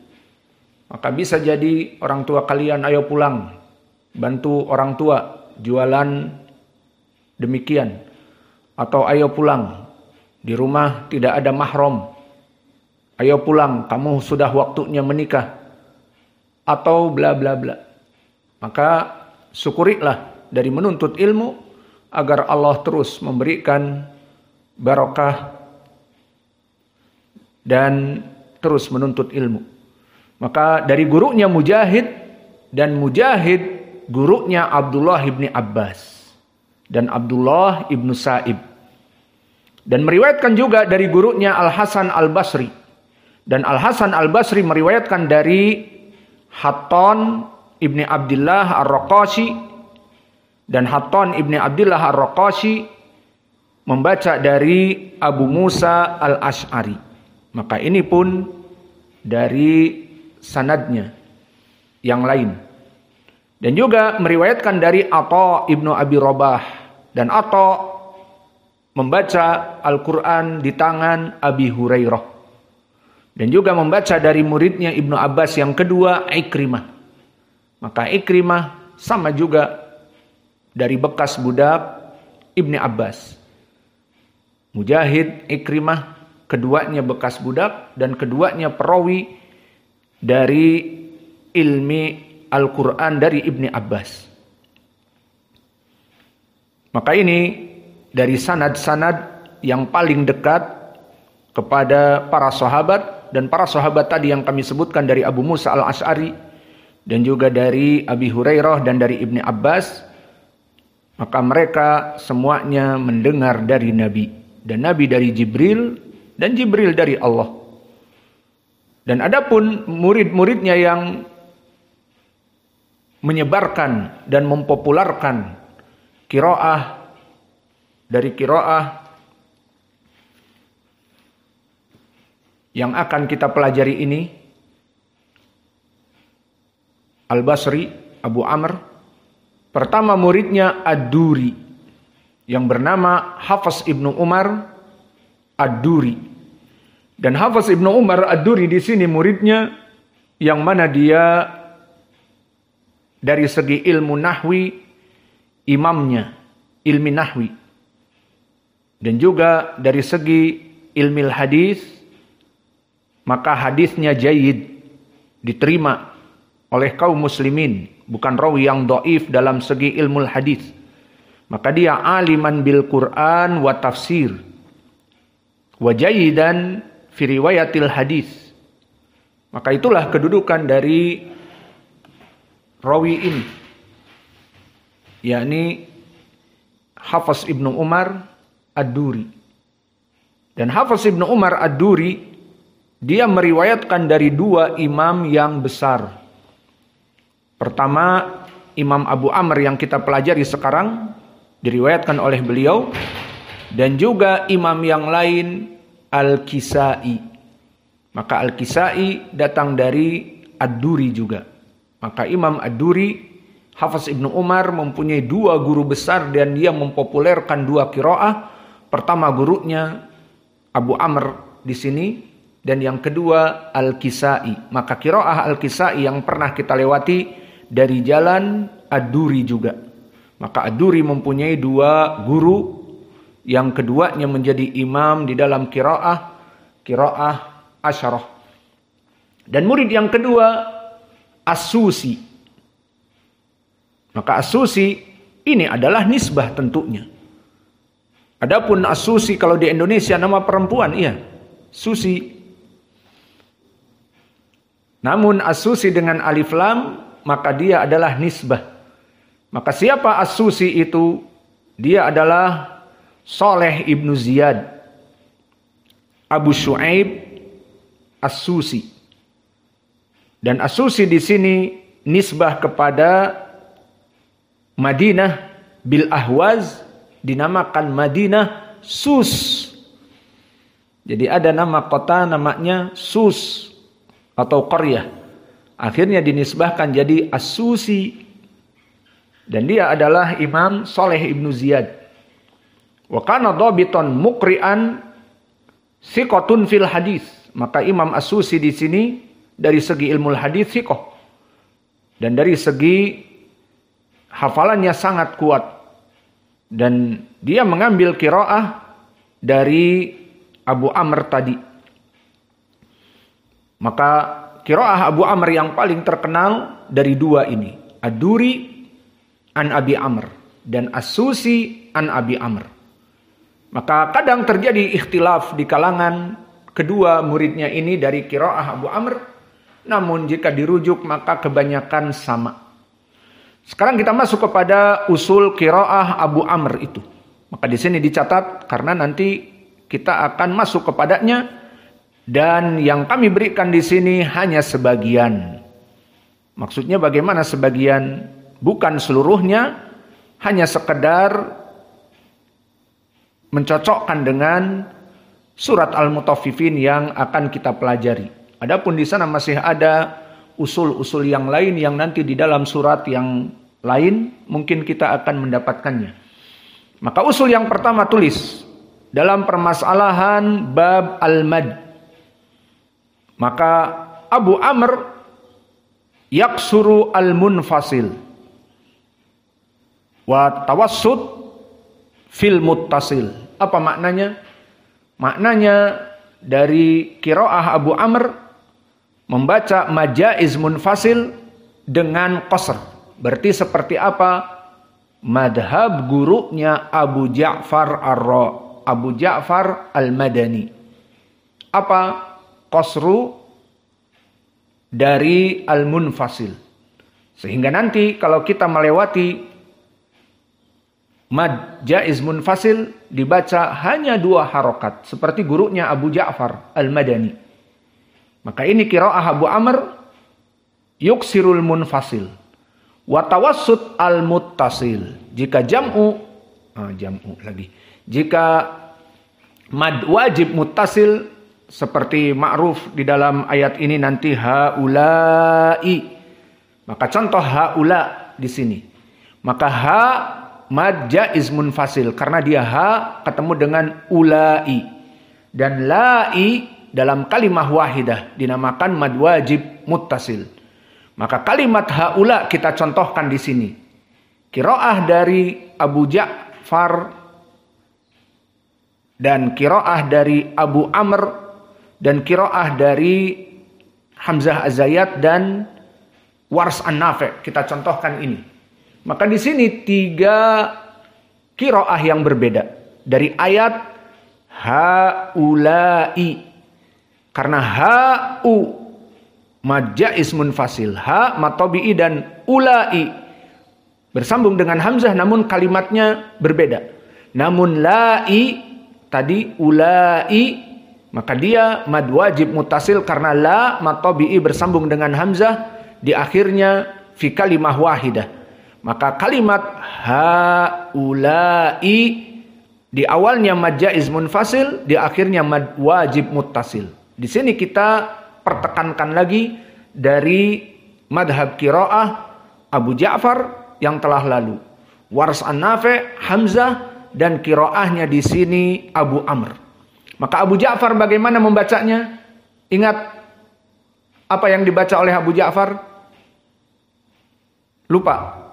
Maka bisa jadi orang tua kalian, ayo pulang, bantu orang tua jualan demikian. Atau ayo pulang, di rumah tidak ada mahram. Ayo pulang, kamu sudah waktunya menikah. Atau bla bla bla. Maka syukurilah dari menuntut ilmu agar Allah terus memberikan barokah dan terus menuntut ilmu. Maka dari gurunya Mujahid, dan Mujahid gurunya Abdullah ibni Abbas dan Abdullah ibnu Sa'ib. Dan meriwayatkan juga dari gurunya Al-Hasan Al-Basri. Dan Al-Hasan Al-Basri meriwayatkan dari Hatton ibni Abdullah Ar-Raqashi. Dan Hatton ibni Abdullah Ar-Raqashi membaca dari Abu Musa Al-Ash'ari. Maka ini pun dari sanadnya yang lain. Dan juga meriwayatkan dari Atha ibnu Abi Rabah. Dan Atha membaca Al-Quran di tangan Abi Hurairah. Dan juga membaca dari muridnya Ibnu Abbas yang kedua, Ikrimah. Maka Ikrimah sama juga dari bekas budak Ibnu Abbas. Mujahid, Ikrimah, keduanya bekas budak dan keduanya perawi dari ilmi Al-Quran dari Ibnu Abbas. Maka ini dari sanad-sanad yang paling dekat kepada para sahabat dan para sahabat tadi yang kami sebutkan dari Abu Musa al-Asy'ari dan juga dari Abi Hurairah dan dari Ibni Abbas, maka mereka semuanya mendengar dari Nabi, dan Nabi dari Jibril dan Jibril dari Allah. Dan adapun murid-muridnya yang menyebarkan dan mempopulerkan qiraah dari qiraah yang akan kita pelajari ini, Al-Basri, Abu Amr. Pertama muridnya Ad-Duri yang bernama Hafiz Ibnu Umar Ad-Duri. Dan Hafiz Ibnu Umar Ad-Duri di sini muridnya yang mana dia dari segi ilmu nahwi imamnya, ilmi nahwi. Dan juga dari segi ilmi hadis, maka hadisnya jayyid, diterima oleh kaum muslimin, bukan rawi yang dhaif dalam segi ilmu hadis. Maka dia aliman bil Quran wa tafsir wa jayyidan fi riwayatil hadis. Maka itulah kedudukan dari rawi ini, yakni Hafiz Ibnu Umar Ad-Duri. Dan Hafiz Ibnu Umar Ad-Duri dia meriwayatkan dari dua imam yang besar. Pertama, Imam Abu Amr yang kita pelajari sekarang diriwayatkan oleh beliau, dan juga imam yang lain Al-Kisai. Maka Al-Kisai datang dari Ad-Duri juga. Maka Imam Ad-Duri, Hafiz Ibnu Umar mempunyai dua guru besar dan dia mempopulerkan dua qiraah. Pertama gurunya Abu Amr di sini, dan yang kedua Al-Kisai. Maka qiraah Al-Kisai yang pernah kita lewati dari jalan Ad-Duri juga. Maka Ad-Duri mempunyai dua guru, yang keduanya menjadi imam di dalam qiraah Asyarah. Dan murid yang kedua As-Susi. Maka As-Susi ini adalah nisbah tentunya. Adapun As-Susi kalau di Indonesia nama perempuan, iya, Susi. Namun As-Susi dengan alif lam, maka dia adalah nisbah. Maka siapa As-Susi itu? Dia adalah Saleh ibnu Ziyad Abu Shu'aib As-Susi. Dan As-Susi di sini nisbah kepada Madinah bil Ahwaz, dinamakan Madinah Sus. Jadi ada nama kota namanya Sus atau qaryah. Akhirnya dinisbahkan jadi As-Susi. Dan dia adalah Imam Saleh ibnu Ziyad. Wa kana dhabitan muqri'an thiqatun fil hadis. Maka Imam As-Susi di sini dari segi ilmu hadis thiqah. Dan dari segi hafalannya sangat kuat. Dan dia mengambil qiraah dari Abu Amr tadi. Maka qiraah Abu Amr yang paling terkenal dari dua ini, Ad-Duri an Abi Amr dan As-Susi an Abi Amr. Maka kadang terjadi ikhtilaf di kalangan kedua muridnya ini dari qiraah Abu Amr, namun jika dirujuk maka kebanyakan sama. Sekarang kita masuk kepada usul qiraah Abu Amr itu. Maka di sini dicatat karena nanti kita akan masuk kepadanya, dan yang kami berikan di sini hanya sebagian. Maksudnya bagaimana sebagian? Bukan seluruhnya, hanya sekedar mencocokkan dengan surat Al-Mutaffifin yang akan kita pelajari. Adapun di sana masih ada usul-usul yang lain yang nanti di dalam surat yang lain mungkin kita akan mendapatkannya. Maka usul yang pertama tulis dalam permasalahan bab al-mad. Maka Abu Amr yaksuru al-munfasil wa tawassut fil muttasil. Apa maknanya? Maknanya dari qiraah Abu Amr membaca majaiz munfasil dengan qasr. Berarti seperti apa? Madhab gurunya Abu Ja'far Ar-Madani. Apa? qasru dari al-munfasil. Sehingga nanti kalau kita melewati mad jaiz munfasil dibaca hanya 2 harokat. Seperti gurunya Abu Ja'far al-Madani. Maka ini qiraah Abu Amr yuksirul munfasil. Wa tawassut al-muttasil. Jika Jika mad wajib muttasil seperti ma'ruf di dalam ayat ini nanti haula'i. Maka contoh haula di sini. Maka ha mad jaiz munfasil karena dia ha ketemu dengan ulai. Dan la'i dalam kalimah wahidah dinamakan mad wajib muttasil. Maka kalimat haula kita contohkan di sini. Qiraah dari Abu Ja'far dan qiraah dari Abu Amr dan qiraah dari Hamzah Az-Zayyat dan Wars An-Nafi'. Kita contohkan ini. Maka di sini 3 qiraah yang berbeda dari ayat haula'i. Karena ha'u mad jaiz munfasil, ha mad tabi'i dan ulai bersambung dengan hamzah namun kalimatnya berbeda. Namun la'i tadi ulai maka dia mad wajib muttasil karena la mad tabi'i bersambung dengan hamzah di akhirnya fi kalimah wahidah. Maka kalimat haulai di awalnya mad jaiz munfasil, di akhirnya mad wajib muttasil. Di sini kita pertekankan lagi dari madhab qiraah Abu Ja'far yang telah lalu. Wars An-Nafi', Hamzah dan qiraahnya di sini Abu Amr. Maka Abu Ja'far bagaimana membacanya? Ingat apa yang dibaca oleh Abu Ja'far? Lupa?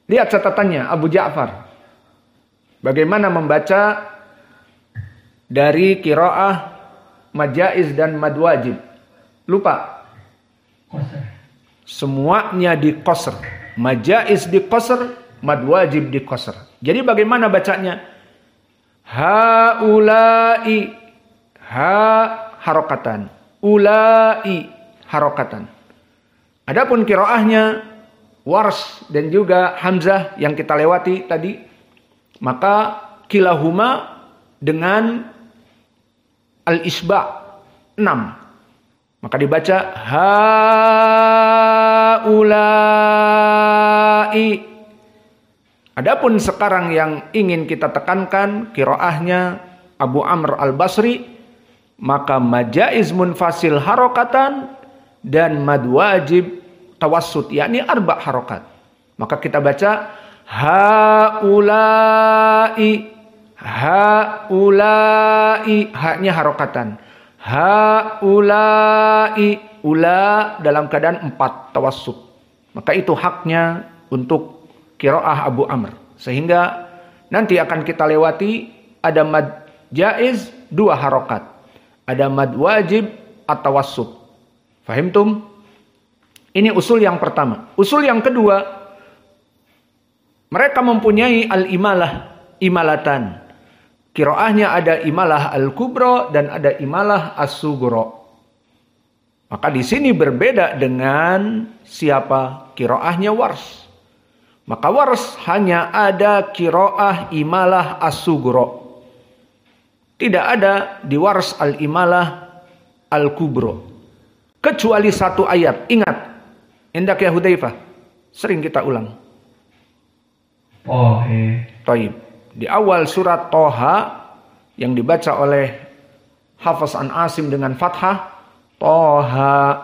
Lihat catatannya Abu Ja'far. Bagaimana membaca dari qiraah mad jaiz dan mad wajib? Lupa? Semuanya di qasr. Mad jaiz di qasr, mad wajib di qasr. Jadi bagaimana bacanya? Haulai, ha harokatan, ulai harokatan. Adapun qiraahnya Wars dan juga Hamzah yang kita lewati tadi, maka kilahuma dengan al-isba' 6. Maka dibaca haulai. Adapun sekarang yang ingin kita tekankan qiraahnya Abu Amr al-Basri, maka mad jaiz munfasil harokatan dan mad wajib tawassut yakni 4 harokat. Maka kita baca haulai, haulai, haknya harokatan. Haulai, ula dalam keadaan 4 tawassut. Maka itu haknya untuk qiraah Abu Amr. Sehingga nanti akan kita lewati ada mad jaiz 2 harokat. Ada mad wajib at-tawassut. Fahimtum? Ini usul yang pertama. Usul yang kedua, mereka mempunyai al-imalah, imalatan. Qiraahnya ada imalah al-kubra dan ada imalah as-sughra. Maka di sini berbeda dengan siapa? Qiraahnya Wars. Maka Wars hanya ada qiraah imalah as-sughra. Tidak ada di Wars al-imalah al-kubra. Kecuali 1 ayat. Ingat, indak ya Hudzaifah. Sering kita ulang. Taib. Di awal surat Toha yang dibaca oleh Hafiz an Asim dengan fathah Toha,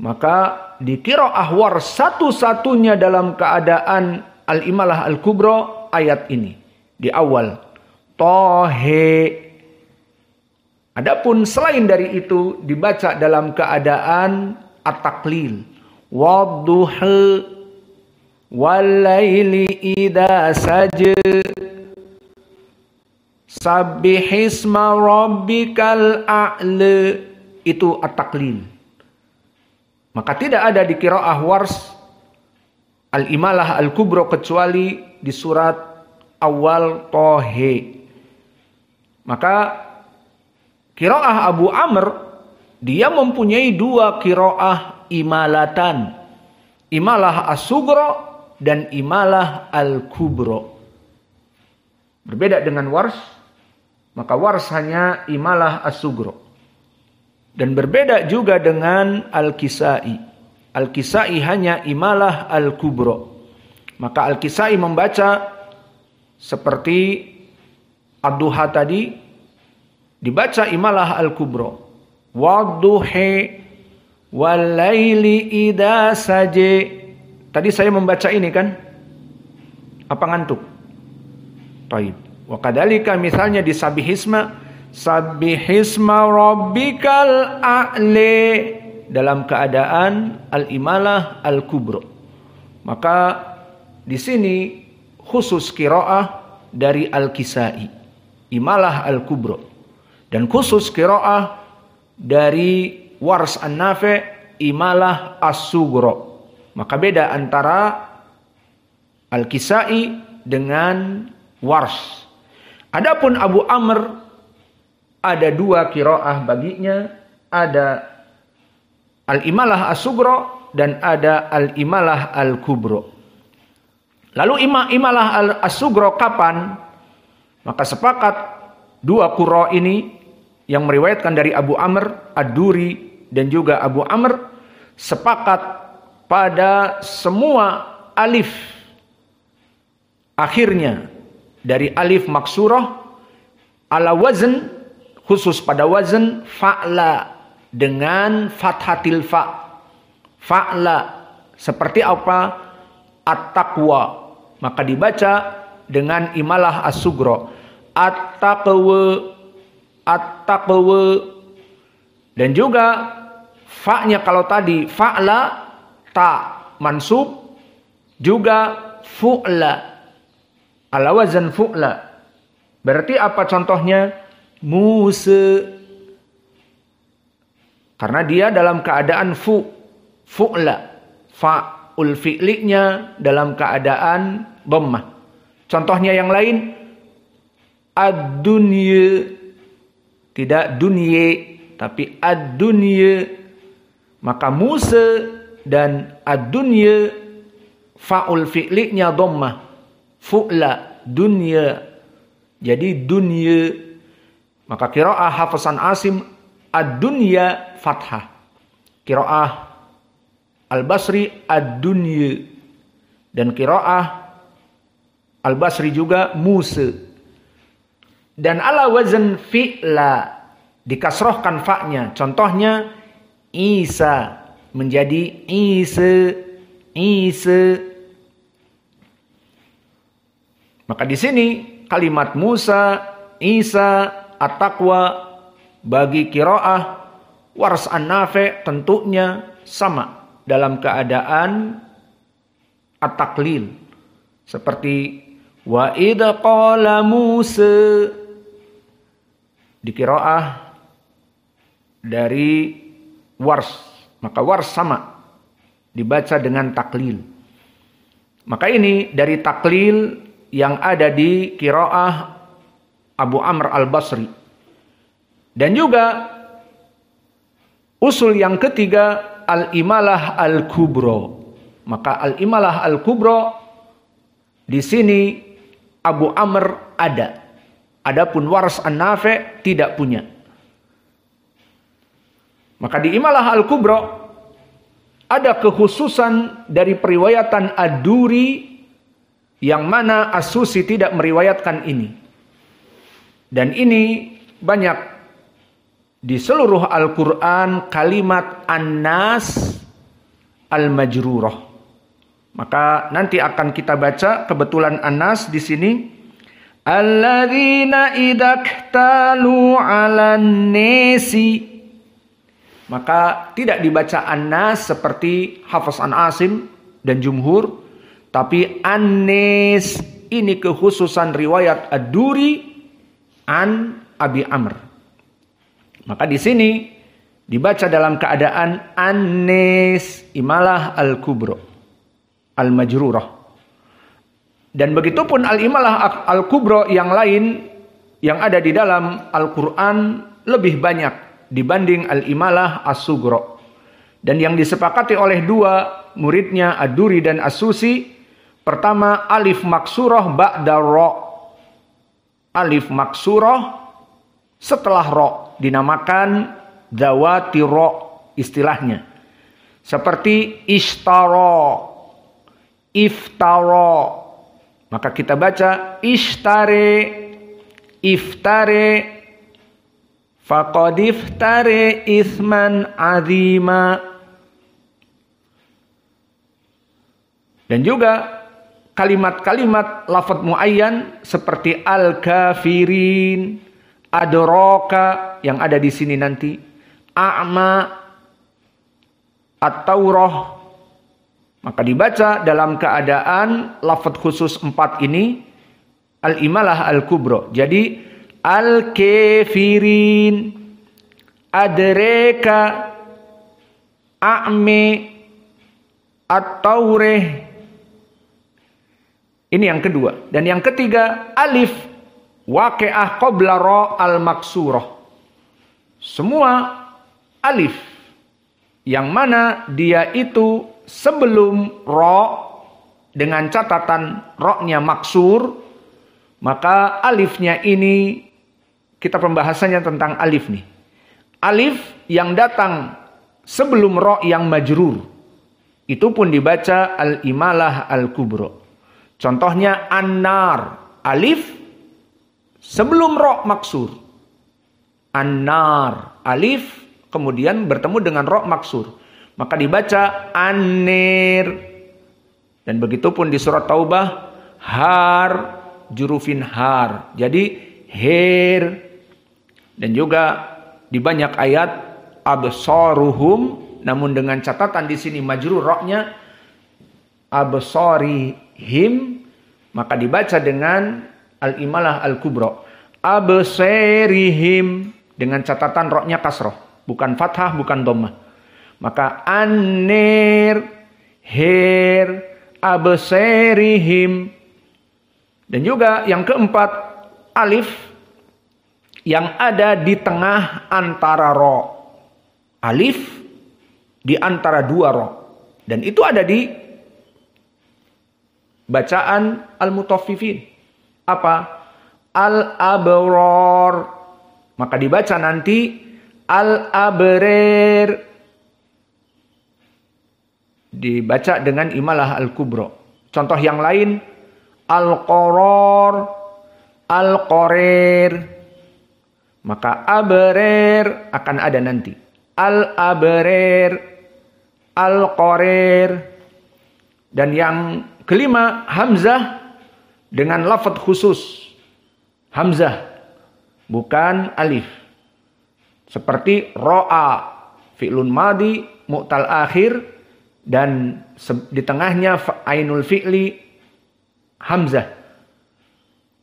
maka di qiraah Wars satu-satunya dalam keadaan al-imalah al-kubra ayat ini di awal Tohe. Adapun selain dari itu dibaca dalam keadaan at-taqlil wadduha walaili idza saja sabbihisma rabbikal a'la, itu at-taqlil. Maka tidak ada di qiraah Wars al-imalah al-kubra kecuali di surat awal tohe. Maka qiraah Abu Amr dia mempunyai dua qiraah imalatan. Imalah as-sugro dan imalah al-kubro. Berbeda dengan Wars, maka Wars hanya imalah as-sugro. Dan berbeda juga dengan Al-Kisai. Al-Kisai hanya imalah al-kubro. Maka Al-Kisai membaca seperti ad-duha tadi, dibaca imalah al-kubro. Wadduhi wal-laili idza saje. Tadi saya membaca ini kan? Apa ngantuk? Taib. Wa kadzalika misalnya di Sabbihisma rabbikal a'la dalam keadaan al-imalah al-kubro. Maka di sini khusus qiraah dari Al-Kisai, imalah al-kubro. Dan khusus qiraah dari Wars an-Nafi', imalah as-sugro. Maka beda antara Al-Kisai dengan Wars. Adapun Abu Amr ada dua qiraah baginya, ada al-imalah as-sugro dan ada al-imalah al-kubro. Lalu imalah as-sugro kapan? Maka sepakat dua qurra ini yang meriwayatkan dari Abu Amr, Ad-Duri dan juga Abu Amr sepakat pada semua alif akhirnya dari alif maksurah ala wazn, khusus pada wazn fa'la dengan fathatil fa. Fa'la seperti apa? At-taqwa. Maka dibaca dengan imalah as-sugro. At-taqwa. At-taqwa. Dan juga fa-nya kalau tadi fa'la ta mansub, juga fu'la ala wazan fu'la. Berarti apa contohnya? Musa. Karena dia dalam keadaan fu'la. Fa'ul fi'linya dalam keadaan dhammah. Contohnya yang lain, ad-dunya. Tidak dunye, tapi ad-dunya. Maka Musa dan ad-dunya fa'ul fi'linya dhammah. Fu'la, dunya. Jadi dunya. Maka qiraah Hafiz an Asim ad-dunya fathah. Qiraah Al-Basri ad-dunya. Dan qiraah Al-Basri juga Musa. Dan ala wazn fi'la dikasrohkan fa'nya. Contohnya Isa menjadi Isa. Maka di sini kalimat Musa, Isa, at-taqwa bagi qiraah Wars an-Nafi' tentunya sama dalam keadaan at-taqlil. Seperti wa idza qala Musa di qiraah dari Wars. Maka Wars sama dibaca dengan taklil. Maka ini dari taklil yang ada di qiraah Abu Amr al-Basri. Dan juga usul yang ketiga al-imalah al-kubro. Maka al-imalah al-kubro di sini Abu Amr ada. Adapun Wars an-Nafi' tidak punya. Maka di imalah al-kubro ada kekhususan dari periwayatan Ad-Duri yang mana As-Susi tidak meriwayatkan ini. Dan ini banyak di seluruh Al-Quran kalimat an-nas al-majrurah. Maka nanti akan kita baca kebetulan an-nas di sini. Alladzina idaktalu 'alan nasi. Maka tidak dibaca an-nas seperti Hafiz an Asim dan jumhur, tapi an-nas ini kekhususan riwayat Ad-Duri an Abi Amr. Maka di sini dibaca dalam keadaan an-nas imalah al-kubro al-majrurah. Dan begitupun al-imalah al-kubra yang lain yang ada di dalam Al-Quran lebih banyak dibanding al-imalah as-sugra. Dan yang disepakati oleh dua muridnya Ad-Duri dan As-Susi, pertama alif maksurah ba'da ra. Alif maksurah setelah ra, dinamakan dzawati ra istilahnya. Seperti ishtara, iftara. Maka kita baca ishtare, iftare, faqad iftare isman azima. Dan juga kalimat-kalimat lafadz muayyan seperti al-kafirin, adraka yang ada di sini nanti, a'ma, at-taurah. Maka dibaca dalam keadaan lafadz khusus 4 ini al-imalah al-kubra. Jadi al-kafirin, adraka, a'me, at-taurah. Ini yang kedua. Dan yang ketiga, alif waqi'ah qabla ra al-maksurah. Semua alif yang mana dia itu sebelum ra dengan catatan ra-nya maksur, maka alifnya ini kita pembahasannya tentang alif nih. Alif yang datang sebelum ra yang majrur, itu pun dibaca al-imalah al-kubra. Contohnya an-nar, alif sebelum ra maksur. An-nar, alif kemudian bertemu dengan ra maksur, maka dibaca an-nir. Dan begitupun di surat Taubah, har, jurufin har. Jadi her. Dan juga di banyak ayat absaruhum, namun dengan catatan di sini majrur ra-nya absarihim, maka dibaca dengan al-imalah al-kubra. Absarihim dengan catatan ra-nya kasrah, bukan fathah, bukan dhammah. Maka an-nir, her, absarihim. Dan juga yang keempat, alif yang ada di tengah antara ra. Alif di antara dua ra. Dan itu ada di bacaan al-mutaffifin. Apa? Al-abrar. Maka dibaca nanti al-abrar. Dibaca dengan imalah al-kubra. Contoh yang lain, al-qarar, al-qarir. Maka abrar akan ada nanti. Al-abrar, al-qarir. Dan yang kelima, hamzah dengan lafadz khusus. Hamzah, bukan alif. Seperti ro'a, fi'lun madi, mu'tal akhir. Dan di tengahnya ainul fi'li, hamzah.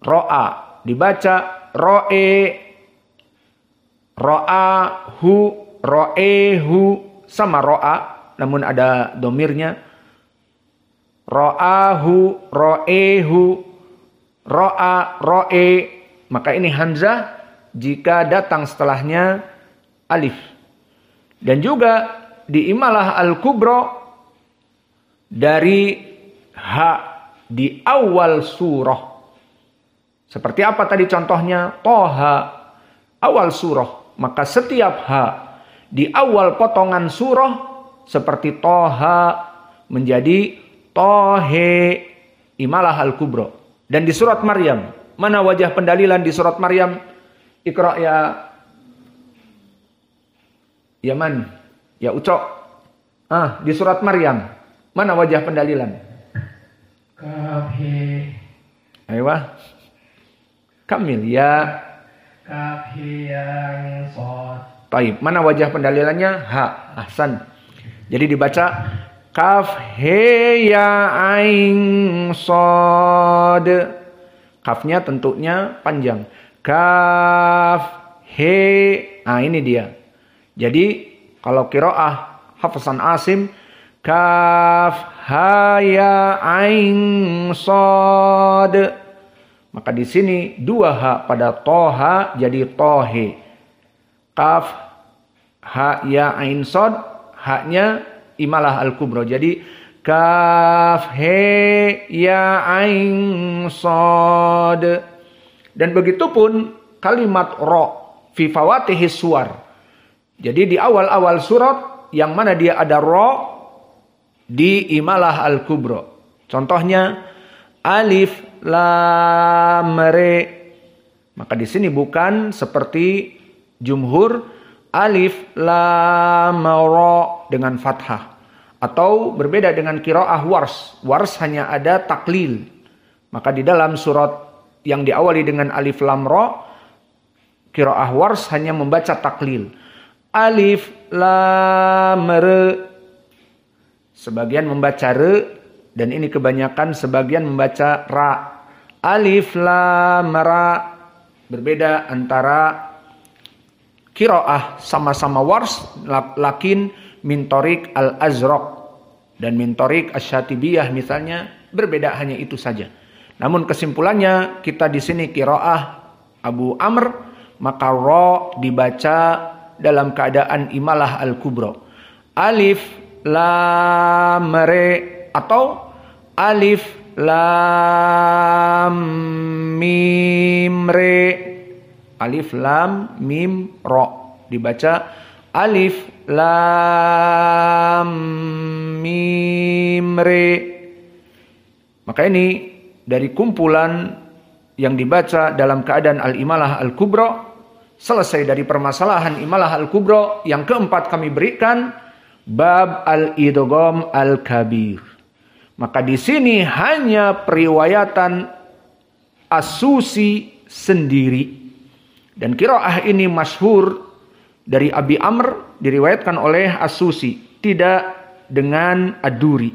Ro'a, dibaca ro'e, ro'ahu, ro'ehu. Sama ro'a, namun ada domirnya. Ro'ahu, ro'ehu, ro'a, ro'e. Maka ini hamzah jika datang setelahnya alif. Dan juga di imalah al-kubra dari ha di awal surah. Seperti apa tadi contohnya? Toha, awal surah. Maka setiap ha di awal potongan surah seperti toha menjadi tohe, imalah al-kubra. Dan di surat Maryam, mana wajah pendalilan di surat Maryam? Iqra ya Yaman, ya Ucok. Di surat Maryam, mana wajah pendalilan? Kaf he. Ayo, Kamil ya. Kaf he yang sod. Taib, mana wajah pendalilannya? Ha, ahsan. Jadi dibaca kaf he ya ain sod. Kafnya tentunya panjang. Kaf he. Ini dia. Jadi kalau qiraah Hafsan Asim, Kaf ha ya ain shad. Maka di sini dua ha pada toha jadi tohe. Kaf ha ya ain shad, haknya imalah al-kubra. Jadi kaf he ya ain shad. Dan begitupun kalimat ro fi fawatihis suwar. Jadi di awal-awal surat yang mana dia ada ro di imalah al-kubra. Contohnya alif lam re. Maka di sini bukan seperti jumhur alif lam ra dengan fathah, atau berbeda dengan qiraah wars. Wars hanya ada taklil. Maka di dalam surat yang diawali dengan alif lam ra, qiraah wars hanya membaca taklil. Alif lam re. Sebagian membaca re, dan ini kebanyakan sebagian membaca ra. Alif lam ra. Berbeda antara qiraah sama-sama wars, lakin min tariq al-azraq dan min tariq asy-syatibiyah misalnya, berbeda hanya itu saja. Namun kesimpulannya kita di sini qiraah Abu Amr, maka ra dibaca dalam keadaan imalah al-kubra. Alif lam re atau alif lam mim re. Alif lam mim ra dibaca alif lam mim re. Maka ini dari kumpulan yang dibaca dalam keadaan al-imalah al-kubra. Selesai dari permasalahan imalah al-kubra, yang keempat kami berikan bab al-idgham al-kabir. Maka di sini hanya periwayatan As-Susi sendiri. Dan qiraah ini masyhur dari Abi Amr, diriwayatkan oleh As-Susi, tidak dengan Ad-Duri.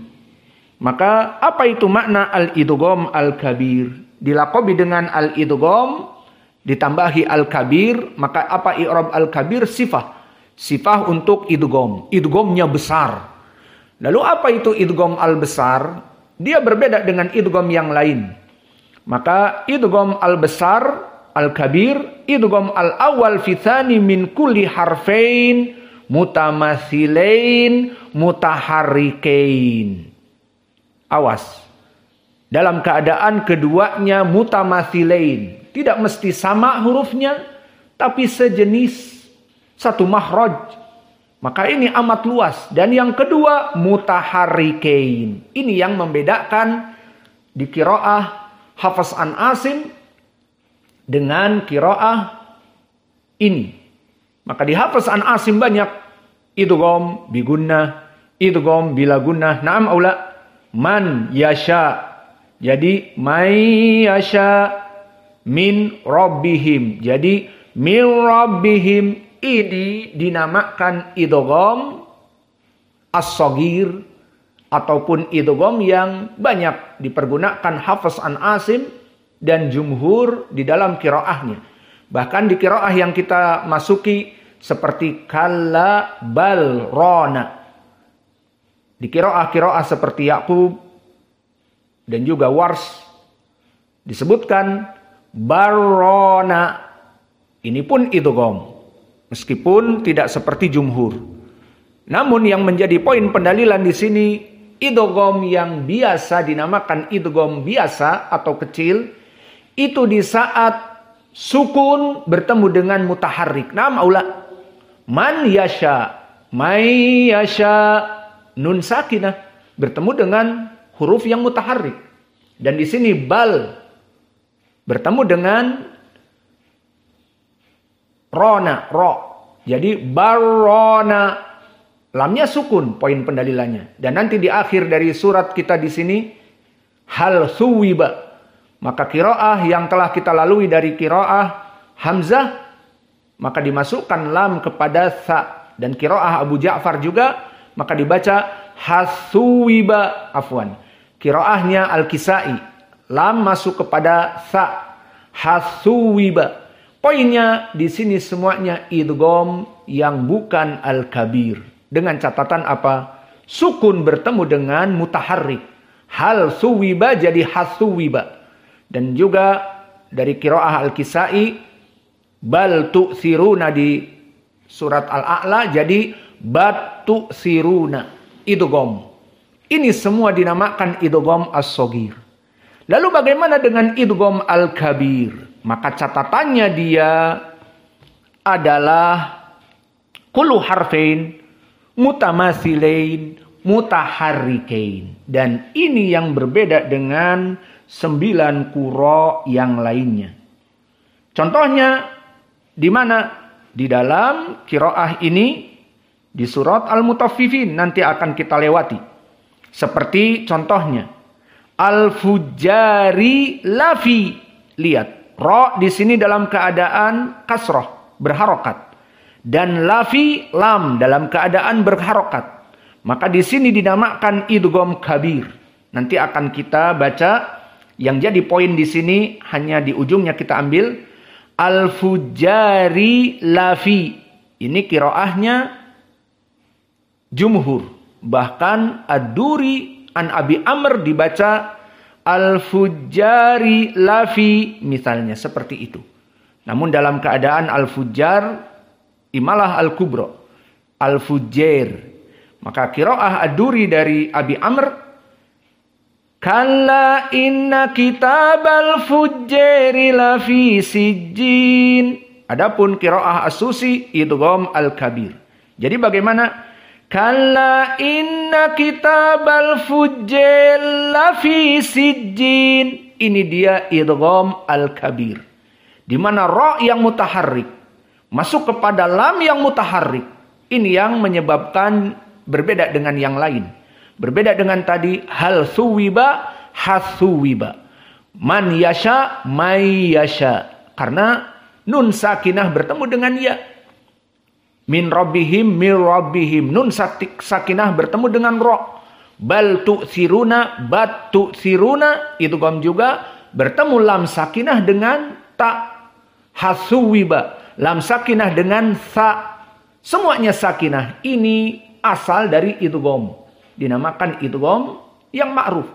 Maka apa itu makna al-idgham al-kabir? Dilaqabi dengan al-idgham ditambahi al-kabir, maka apa i'rab al-kabir? Sifah untuk idgham. Idghamnya besar. Lalu apa itu idgham al-besar? Dia berbeda dengan idgham yang lain. Maka idgham al-besar, al-kabir, idgham al-awwal fi tsani min kulli harfain mutamathilain mutaharrikain. Awas. Dalam keadaan keduanya mutamathilain. Tidak mesti sama hurufnya, tapi sejenis, satu makhraj. Maka ini amat luas. Dan yang kedua, mutaharrikain. Ini yang membedakan di qiraah Hafs an Asim dengan qiraah ini. Maka di Hafs an Asim banyak idgham bi gunnah, idgham bila gunnah. Naam aula man yasha. Jadi may yasha min rabbihim. Jadi min rabbihim ini dinamakan idgham as-shaghir ataupun idgham yang banyak dipergunakan Hafs an Asim dan jumhur di dalam qiraahnya. Bahkan di qiraah yang kita masuki seperti kalla bal rana. Di qiraah seperti Yaqub dan juga Wars disebutkan barona. Ini pun idgham, meskipun tidak seperti jumhur. Namun yang menjadi poin pendalilan di sini, idgham yang biasa dinamakan idgham biasa atau kecil, itu di saat sukun bertemu dengan mutaharrik. Naam aula man yasha, may yasha, nun sakinah bertemu dengan huruf yang mutaharrik. Dan di sini bal bertemu dengan rona, ro. Jadi barona, lamnya sukun, poin pendalilannya. Dan nanti di akhir dari surat kita di sini hal suwiba. Maka qiraah yang telah kita lalui dari qiraah Hamzah, maka dimasukkan lam kepada sa. Dan qiraah Abu Ja'far juga, maka dibaca hasuwiba, afwan. Qiraahnya Al-Kisai, lam masuk kepada sa, hasuwiba. Poinnya di sini semuanya idgham yang bukan al-kabir. Dengan catatan apa? Sukun bertemu dengan mutaharrik. Hal suwiba jadi hasuwiba. Dan juga dari qiraah Al-Kisai, bal tu'siruna di surat Al-A'la jadi bat tu'siruna. Idgham. Ini semua dinamakan idgham as-shaghir. Lalu bagaimana dengan idgham al-kabir? Maka catatannya dia adalah kullu harfain mutamathilain mutaharrikain. Dan ini yang berbeda dengan 9 qura yang lainnya. Contohnya di mana? Di dalam qiraah ini di surat Al-Mutaffifin nanti akan kita lewati. Seperti contohnya al-fujari lafi. Lihat, ra di sini dalam keadaan kasrah, berharokat. Dan lafi lam dalam keadaan berharokat. Maka di sini dinamakan idgham kabir. Nanti akan kita baca. Yang jadi poin di sini hanya di ujungnya kita ambil al-fujari lafi. Ini qiraahnya jumhur. Bahkan ad-Duri an Abi Amr dibaca al-fujari lafi misalnya seperti itu. Namun dalam keadaan al-fujar imalah al-kubra, al-fujair. Maka qiraah ad-Duri dari Abi Amr, kalla inna kitabal fujjari lafi sijjin. Adapun qiraah as-Susi idgham al-kabir. Jadi bagaimana? Kalla inna kitabal fujjari lafi sijjin. Ini dia idgham al-kabir. Di mana ra yang mutaharrik masuk kepada lam yang mutaharrik. Ini yang menyebabkan berbeda dengan yang lain. Berbeda dengan tadi hal suwiba hasuwiba. Man yasha may yasha. Karena nun sakinah bertemu dengan ya. Min rabbihim mir rabbihim. Nun sakinah bertemu dengan ra. Bal tu'siruna bat tu'siruna. Itu juga bertemu lam sakinah dengan ta. Hasuwiba. Lam sakinah dengan sa. Semuanya sakinah. Ini asal dari idgham. Dinamakan idgham yang ma'ruf.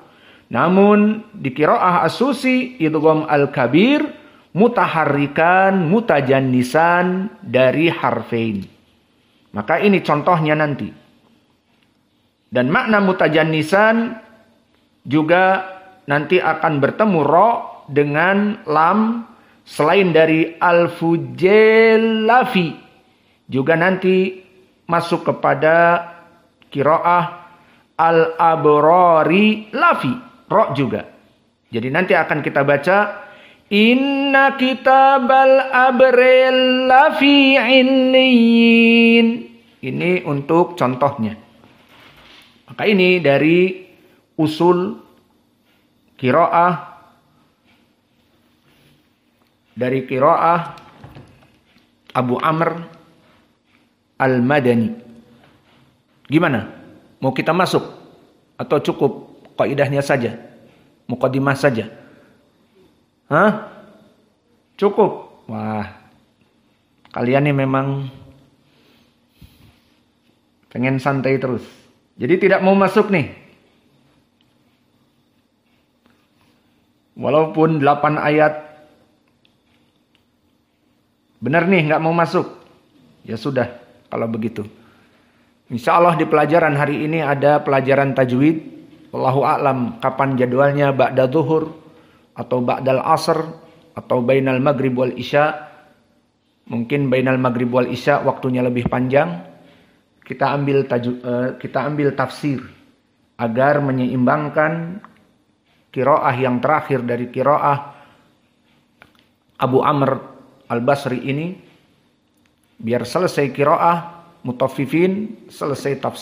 Namun di qiraah as-Susi idgham al-kabir mutaharrikan mutajannisan dari harfain. Maka ini contohnya nanti. Dan makna mutajannisan juga nanti akan bertemu ra dengan lam selain dari al-fujjalafi. Juga nanti masuk kepada qiraah al-abrari lafi. Ra juga. Jadi nanti akan kita baca inna kitabal abrari lafi illiyin. Ini untuk contohnya. Maka ini dari usul qiraah. Dari qiraah Abu Amr Al-Madani. Gimana? Mau kita masuk? Atau cukup kaidahnya saja? Muqaddimah saja? Hah? Cukup? Wah. Kalian ini memang pengen santai terus. Jadi tidak mau masuk nih. Walaupun 8 ayat. Benar nih nggak mau masuk. Ya sudah. Kalau begitu. Insya Allah di pelajaran hari ini ada pelajaran tajwid. Wallahu a'lam kapan jadwalnya, ba'da zuhur atau ba'dal asr atau bainal maghrib wal isya. Mungkin bainal maghrib wal isya waktunya lebih panjang. Kita ambil tafsir agar menyeimbangkan qiraah yang terakhir dari qiraah Abu Amr Al-Basri ini. Biar selesai qiraah Mutaffifin, selesai tafsir.